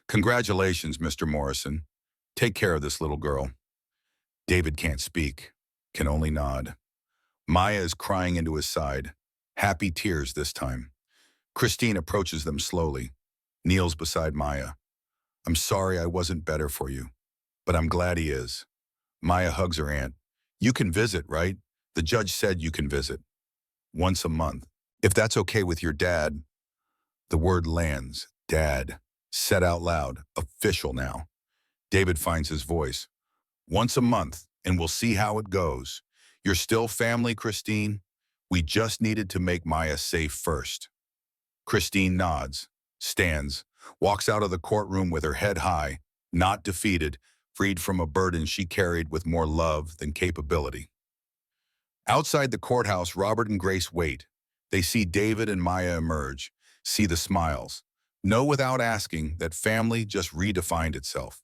Congratulations, Mr. Morrison. Take care of this little girl. David can't speak, can only nod. Maya is crying into his side. Happy tears this time. Christine approaches them slowly, kneels beside Maya. I'm sorry I wasn't better for you, but I'm glad he is. Maya hugs her aunt. You can visit, right? The judge said you can visit. Once a month. If that's okay with your dad. The word lands. Dad. Said out loud. Official now. David finds his voice. Once a month, and we'll see how it goes. You're still family, Christine? We just needed to make Maya safe first. Christine nods, stands, walks out of the courtroom with her head high, not defeated, freed from a burden she carried with more love than capability. Outside the courthouse, Robert and Grace wait. They see David and Maya emerge, see the smiles, know without asking that family just redefined itself.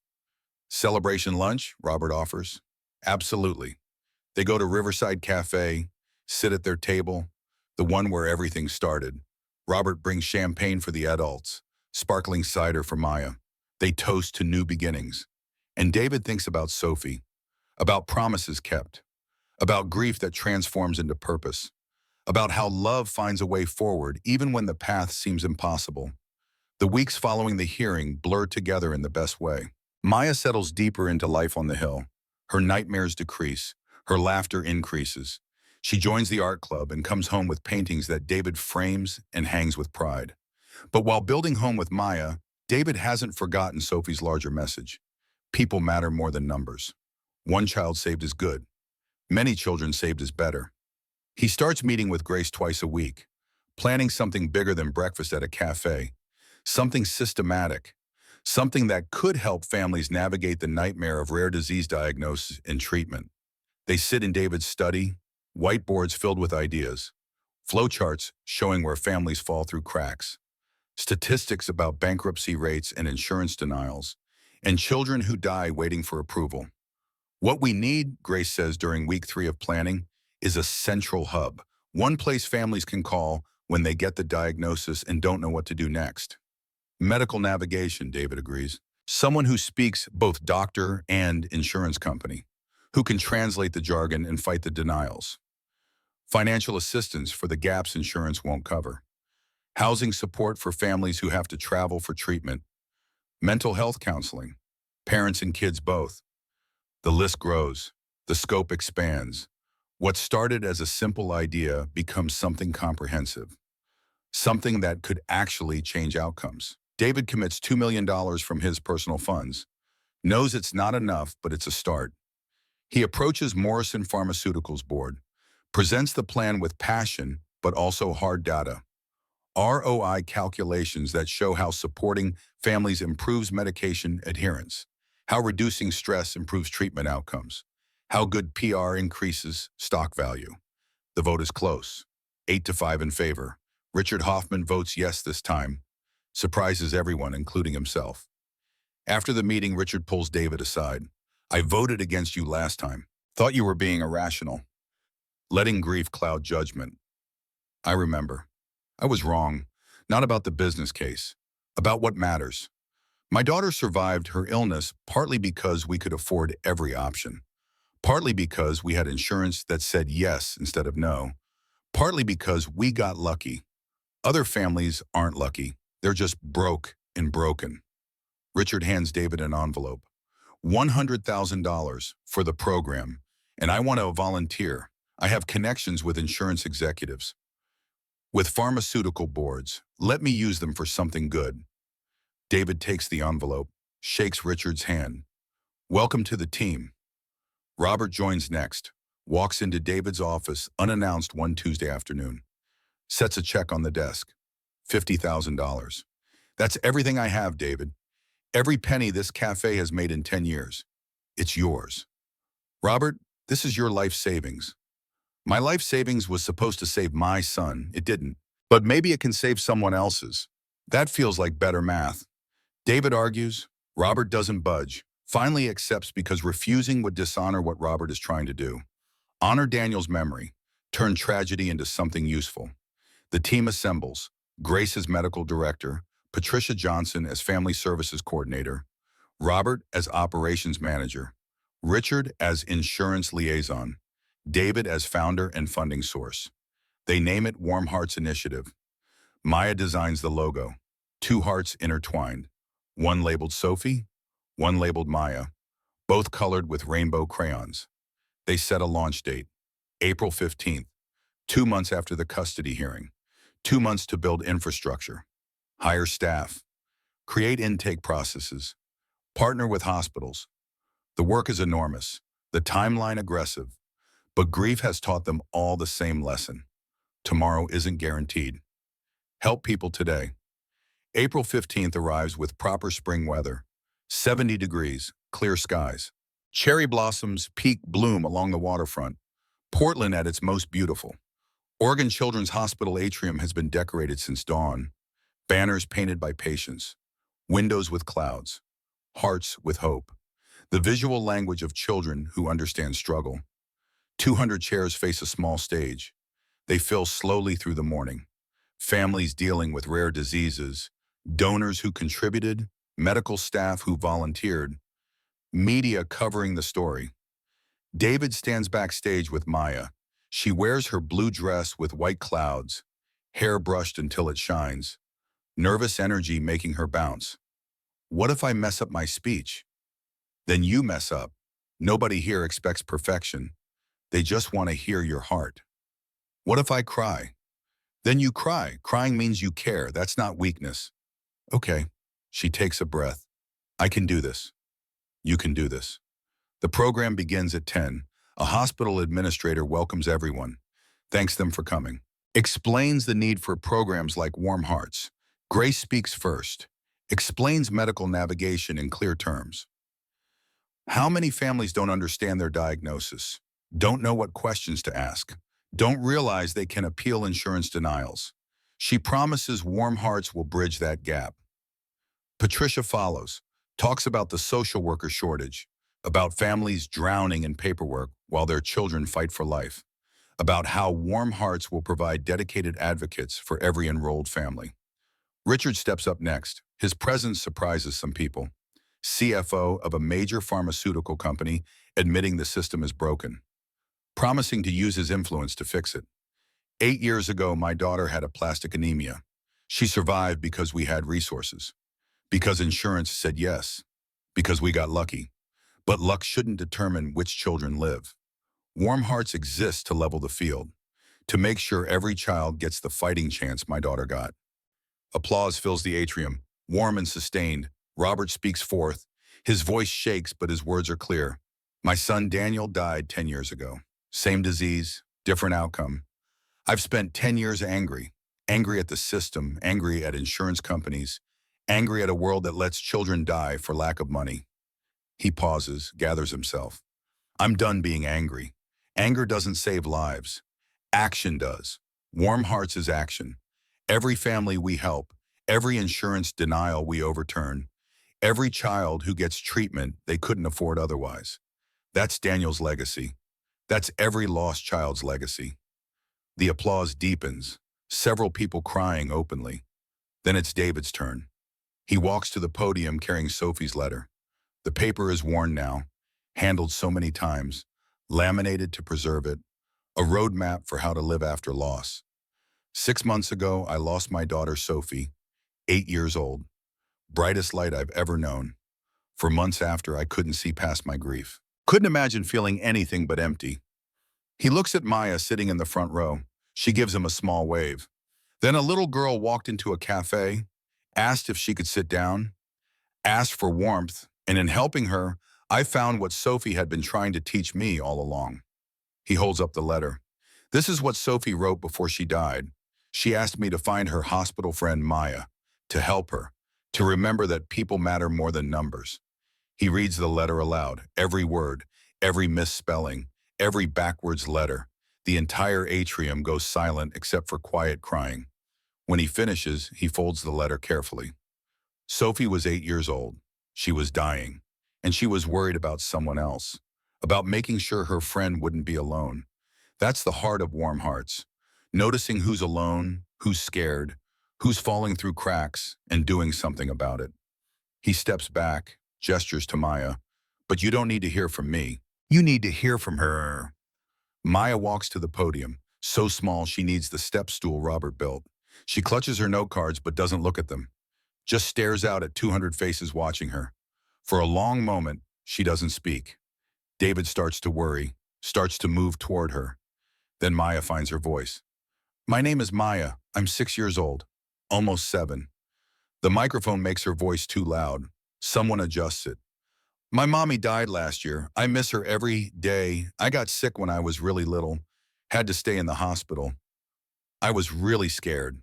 Celebration lunch, Robert offers. Absolutely. They go to Riverside Cafe, sit at their table, the one where everything started. Robert brings champagne for the adults, sparkling cider for Maya. They toast to new beginnings. And David thinks about Sophie, about promises kept, about grief that transforms into purpose, about how love finds a way forward even when the path seems impossible. The weeks following the hearing blur together in the best way. Maya settles deeper into life on the hill. Her nightmares decrease, her laughter increases. She joins the art club and comes home with paintings that David frames and hangs with pride. But while building home with Maya, David hasn't forgotten Sophie's larger message. People matter more than numbers. One child saved is good. Many children saved is better. He starts meeting with Grace twice a week, planning something bigger than breakfast at a cafe, something systematic, something that could help families navigate the nightmare of rare disease diagnosis and treatment. They sit in David's study, whiteboards filled with ideas, flowcharts showing where families fall through cracks, statistics about bankruptcy rates and insurance denials, and children who die waiting for approval. What we need, Grace says during week 3 of planning, is a central hub, one place families can call when they get the diagnosis and don't know what to do next. Medical navigation, David agrees. Someone who speaks both doctor and insurance company, who can translate the jargon and fight the denials. Financial assistance for the gaps insurance won't cover. Housing support for families who have to travel for treatment. Mental health counseling. Parents and kids both. The list grows. The scope expands. What started as a simple idea becomes something comprehensive. Something that could actually change outcomes. David commits $2 million from his personal funds. Knows it's not enough, but it's a start. He approaches Morrison Pharmaceuticals board, presents the plan with passion, but also hard data. ROI calculations that show how supporting families improves medication adherence, how reducing stress improves treatment outcomes, how good PR increases stock value. The vote is close, 8-5 in favor. Richard Hoffman votes yes this time, surprises everyone, including himself. After the meeting, Richard pulls David aside. I voted against you last time. Thought you were being irrational, letting grief cloud judgment. I remember. I was wrong, not about the business case, about what matters. My daughter survived her illness partly because we could afford every option, partly because we had insurance that said yes instead of no, partly because we got lucky. Other families aren't lucky. They're just broke and broken. Richard hands David an envelope. $100,000 for the program, and I want to volunteer. I have connections with insurance executives, with pharmaceutical boards. Let me use them for something good. David takes the envelope, shakes Richard's hand. Welcome to the team. Robert joins next, walks into David's office unannounced one Tuesday afternoon, sets a check on the desk. $50,000. That's everything I have, David. Every penny this cafe has made in 10 years. It's yours. Robert, this is your life savings. My life savings was supposed to save my son. It didn't. But maybe it can save someone else's. That feels like better math. David argues. Robert doesn't budge. Finally accepts because refusing would dishonor what Robert is trying to do. Honor Daniel's memory. Turn tragedy into something useful. The team assembles. Grace as medical director, Patricia Johnson as family services coordinator, Robert as operations manager, Richard as insurance liaison, David as founder and funding source. They name it Warm Hearts Initiative. Maya designs the logo, two hearts intertwined, one labeled Sophie, one labeled Maya, both colored with rainbow crayons. They set a launch date, April 15th, 2 months after the custody hearing. 2 months to build infrastructure, hire staff, create intake processes, partner with hospitals. The work is enormous, the timeline aggressive, but grief has taught them all the same lesson. Tomorrow isn't guaranteed. Help people today. April 15th arrives with proper spring weather, 70 degrees, clear skies. Cherry blossoms peak bloom along the waterfront, Portland at its most beautiful. Oregon Children's Hospital atrium has been decorated since dawn. Banners painted by patients. Windows with clouds. Hearts with hope. The visual language of children who understand struggle. 200 chairs face a small stage. They fill slowly through the morning. Families dealing with rare diseases. Donors who contributed. Medical staff who volunteered. Media covering the story. David stands backstage with Maya. She wears her blue dress with white clouds, hair brushed until it shines, nervous energy making her bounce. What if I mess up my speech? Then you mess up. Nobody here expects perfection. They just want to hear your heart. What if I cry? Then you cry. Crying means you care. That's not weakness. Okay. She takes a breath. I can do this. You can do this. The program begins at 10. A hospital administrator welcomes everyone, thanks them for coming, explains the need for programs like Warm Hearts. Grace speaks first, explains medical navigation in clear terms. How many families don't understand their diagnosis, don't know what questions to ask, don't realize they can appeal insurance denials? She promises Warm Hearts will bridge that gap. Patricia follows, talks about the social worker shortage, about families drowning in paperwork while their children fight for life, about how Warm Hearts will provide dedicated advocates for every enrolled family. Richard steps up next. His presence surprises some people. CFO of a major pharmaceutical company admitting the system is broken, promising to use his influence to fix it. 8 years ago, my daughter had aplastic anemia. She survived because we had resources, because insurance said yes, because we got lucky. But luck shouldn't determine which children live. Warm Hearts exists to level the field, to make sure every child gets the fighting chance my daughter got. Applause fills the atrium, warm and sustained. Robert speaks forth. His voice shakes, but his words are clear. My son Daniel died 10 years ago. Same disease, different outcome. I've spent 10 years angry at the system, angry at insurance companies, angry at a world that lets children die for lack of money. He pauses, gathers himself. I'm done being angry. Anger doesn't save lives. Action does. Warm Hearts is action. Every family we help, every insurance denial we overturn, every child who gets treatment they couldn't afford otherwise. That's Daniel's legacy. That's every lost child's legacy. The applause deepens, several people crying openly. Then it's David's turn. He walks to the podium carrying Sophie's letter. The paper is worn now, handled so many times, laminated to preserve it, a roadmap for how to live after loss. 6 months ago, I lost my daughter Sophie, 8 years old, brightest light I've ever known. For months after, I couldn't see past my grief. Couldn't imagine feeling anything but empty. He looks at Maya sitting in the front row. She gives him a small wave. Then a little girl walked into a cafe, asked if she could sit down, asked for warmth, and in helping her, I found what Sophie had been trying to teach me all along. He holds up the letter. This is what Sophie wrote before she died. She asked me to find her hospital friend Maya, to help her, to remember that people matter more than numbers. He reads the letter aloud, every word, every misspelling, every backwards letter. The entire atrium goes silent except for quiet crying. When he finishes, he folds the letter carefully. Sophie was 8 years old. She was dying, and she was worried about someone else, about making sure her friend wouldn't be alone. That's the heart of Warm Hearts, noticing who's alone, who's scared, who's falling through cracks, and doing something about it. He steps back, gestures to Maya, but you don't need to hear from me. You need to hear from her. Maya walks to the podium, so small she needs the step stool Robert built. She clutches her note cards but doesn't look at them, just stares out at 200 faces watching her. For a long moment, she doesn't speak. David starts to worry, starts to move toward her. Then Maya finds her voice. My name is Maya. I'm 6 years old, almost 7. The microphone makes her voice too loud. Someone adjusts it. My mommy died last year. I miss her every day. I got sick when I was really little. Had to stay in the hospital. I was really scared.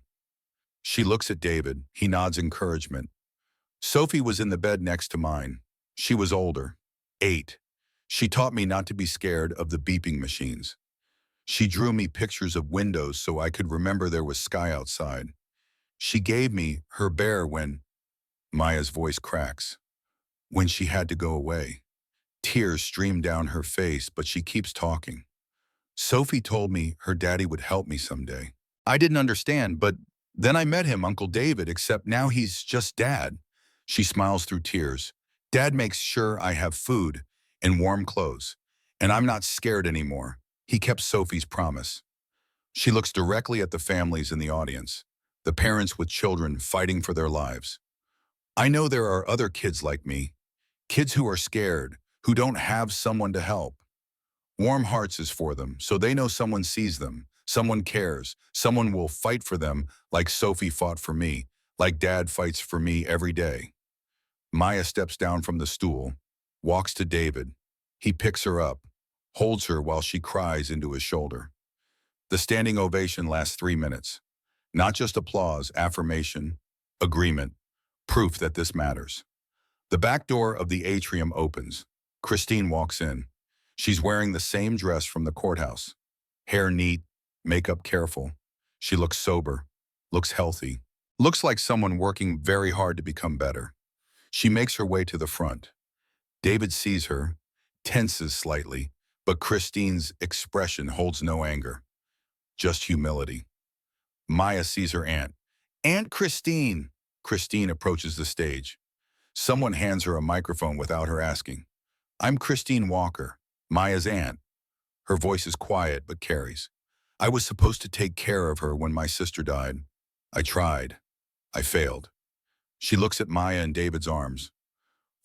She looks at David. He nods encouragement. Sophie was in the bed next to mine. She was older, 8. She taught me not to be scared of the beeping machines. She drew me pictures of windows so I could remember there was sky outside. She gave me her bear when, Maya's voice cracks, when she had to go away. Tears stream down her face, but she keeps talking. Sophie told me her daddy would help me someday. I didn't understand, but then I met him, Uncle David, except now he's just Dad. She smiles through tears. Dad makes sure I have food and warm clothes, and I'm not scared anymore. He kept Sophie's promise. She looks directly at the families in the audience, the parents with children fighting for their lives. I know there are other kids like me, kids who are scared, who don't have someone to help. Warm Hearts is for them, so they know someone sees them, someone cares, someone will fight for them like Sophie fought for me, like Dad fights for me every day. Maya steps down from the stool, walks to David. He picks her up, holds her while she cries into his shoulder. The standing ovation lasts 3 minutes. Not just applause, affirmation, agreement, proof that this matters. The back door of the atrium opens. Christine walks in. She's wearing the same dress from the courthouse. Hair neat, makeup careful. She looks sober, looks healthy, looks like someone working very hard to become better. She makes her way to the front. David sees her, tenses slightly, but Christine's expression holds no anger, just humility. Maya sees her aunt. Aunt Christine! Christine approaches the stage. Someone hands her a microphone without her asking. I'm Christine Walker, Maya's aunt. Her voice is quiet but carries. I was supposed to take care of her when my sister died. I tried. I failed. She looks at Maya in David's arms.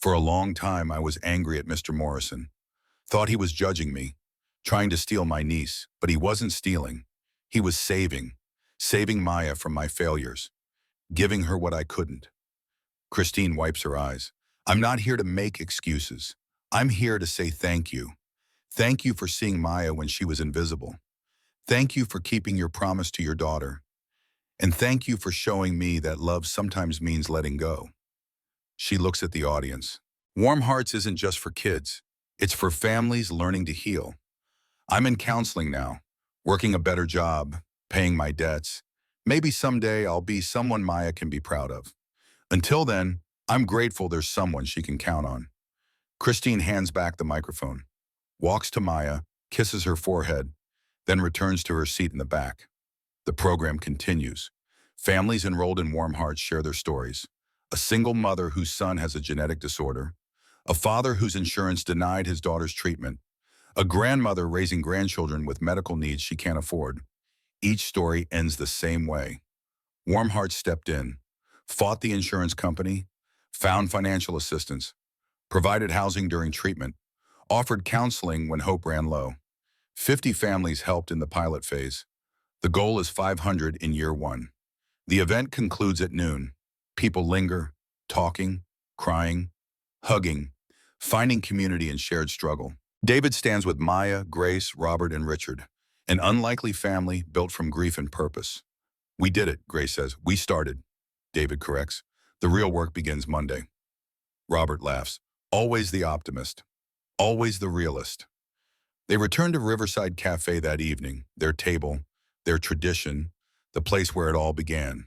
For a long time, I was angry at Mr. Morrison. Thought he was judging me, trying to steal my niece, but he wasn't stealing. He was saving Maya from my failures, giving her what I couldn't. Christine wipes her eyes. I'm not here to make excuses. I'm here to say thank you. Thank you for seeing Maya when she was invisible. Thank you for keeping your promise to your daughter. And thank you for showing me that love sometimes means letting go. She looks at the audience. Warm Hearts isn't just for kids. It's for families learning to heal. I'm in counseling now, working a better job, paying my debts, Maybe someday I'll be someone Maya can be proud of. Until then, I'm grateful there's someone she can count on. Christine hands back the microphone, walks to Maya, kisses her forehead, then returns to her seat in the back. The program continues. Families enrolled in Warm Hearts share their stories. A single mother whose son has a genetic disorder, a father whose insurance denied his daughter's treatment, a grandmother raising grandchildren with medical needs she can't afford. Each story ends the same way. Warm Hearts stepped in, fought the insurance company, found financial assistance, provided housing during treatment, offered counseling when hope ran low. 50 families helped in the pilot phase. The goal is 500 in year one. The event concludes at noon. People linger, talking, crying, hugging, finding community in shared struggle. David stands with Maya, Grace, Robert, and Richard, an unlikely family built from grief and purpose. We did it, Grace says. We started. David corrects. The real work begins Monday. Robert laughs. Always the optimist. Always the realist. They return to Riverside Cafe that evening, their table, their tradition, the place where it all began.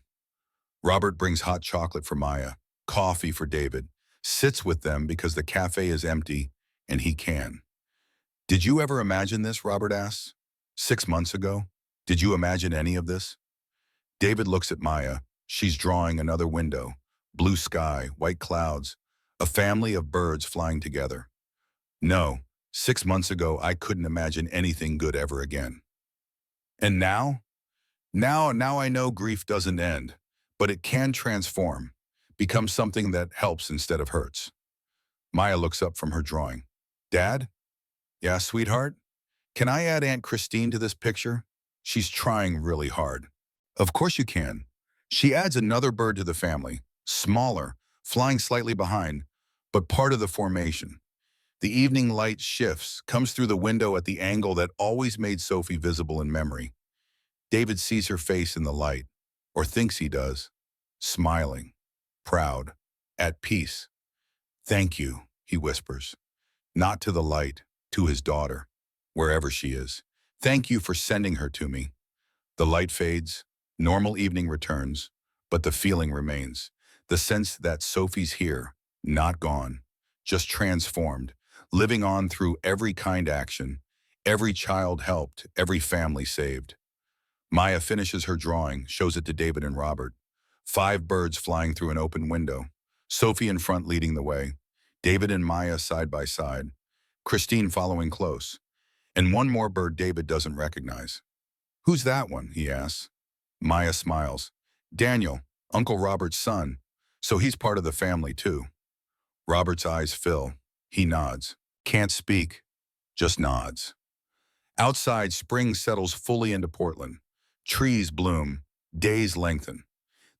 Robert brings hot chocolate for Maya, coffee for David, sits with them because the cafe is empty and he can. Did you ever imagine this, Robert asks? 6 months ago? Did you imagine any of this? David looks at Maya. She's drawing another window, blue sky, white clouds, a family of birds flying together. No, 6 months ago I couldn't imagine anything good ever again. And now? Now I know grief doesn't end, but it can transform, become something that helps instead of hurts. Maya looks up from her drawing. Dad? Yeah, sweetheart? Can I add Aunt Christine to this picture? She's trying really hard. Of course you can. She adds another bird to the family, smaller, flying slightly behind, but part of the formation. The evening light shifts, comes through the window at the angle that always made Sophie visible in memory. David sees her face in the light, or thinks he does, smiling, proud, at peace. Thank you, he whispers, not to the light, to his daughter, wherever she is. Thank you for sending her to me. The light fades, normal evening returns, but the feeling remains. The sense that Sophie's here, not gone, just transformed, living on through every kind action, every child helped, every family saved. Maya finishes her drawing, shows it to David and Robert. 5 birds flying through an open window. Sophie in front leading the way. David and Maya side by side. Christine following close. And one more bird David doesn't recognize. Who's that one? He asks. Maya smiles. Daniel, Uncle Robert's son. So he's part of the family too. Robert's eyes fill. He nods. Can't speak, just nods. Outside, spring settles fully into Portland. Trees bloom, days lengthen.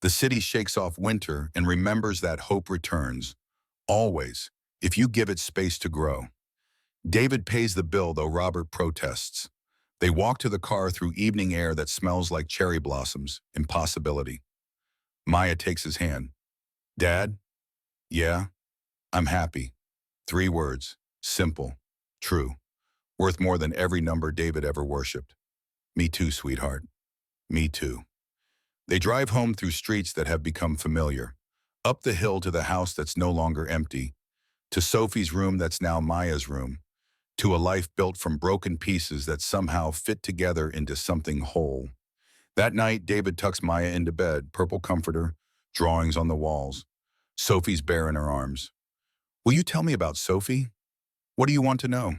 The city shakes off winter and remembers that hope returns. Always, if you give it space to grow. David pays the bill, though Robert protests. They walk to the car through evening air that smells like cherry blossoms, impossibility. Maya takes his hand. Dad? Yeah, I'm happy. 3 words, simple, true, worth more than every number David ever worshipped. Me too, sweetheart. Me too. They drive home through streets that have become familiar, up the hill to the house that's no longer empty, to Sophie's room that's now Maya's room, to a life built from broken pieces that somehow fit together into something whole. That night, David tucks Maya into bed, purple comforter, drawings on the walls. Sophie's bare in her arms. Will you tell me about Sophie? What do you want to know?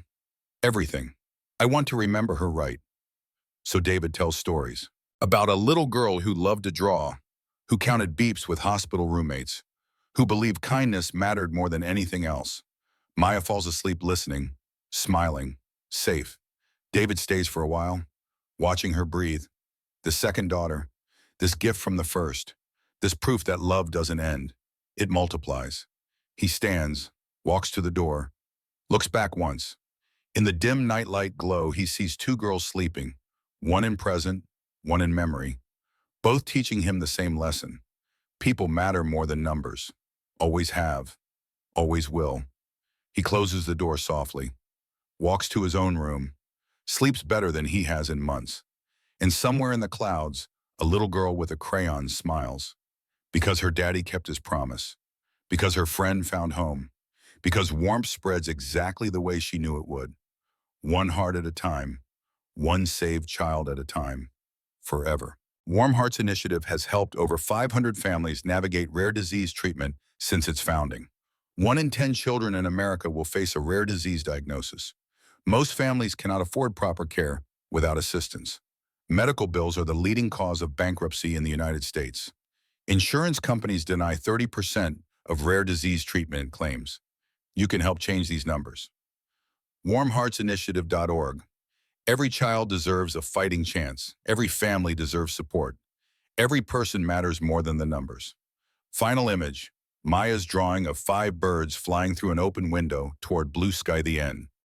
Everything. I want to remember her right. So David tells stories about a little girl who loved to draw, who counted beeps with hospital roommates, who believed kindness mattered more than anything else. Maya falls asleep listening, smiling, safe. David stays for a while, watching her breathe. The second daughter, this gift from the first, this proof that love doesn't end. It multiplies. He stands, walks to the door, looks back once. In the dim nightlight glow, he sees 2 girls sleeping, one in present, one in memory, both teaching him the same lesson. People matter more than numbers. Always have. Always will. He closes the door softly, walks to his own room, sleeps better than he has in months. And somewhere in the clouds, A little girl with a crayon smiles because her daddy kept his promise, because her friend found home, because warmth spreads exactly the way she knew it would. One heart at a time, one saved child at a time, forever. Warm Hearts Initiative has helped over 500 families navigate rare disease treatment since its founding. 1 in 10 children in America will face a rare disease diagnosis. Most families cannot afford proper care without assistance. Medical bills are the leading cause of bankruptcy in the United States. Insurance companies deny 30% of rare disease treatment claims. You can help change these numbers. WarmHeartsInitiative.org. Every child deserves a fighting chance. Every family deserves support. Every person matters more than the numbers. Final image. Maya's drawing of 5 birds flying through an open window toward blue sky, the end.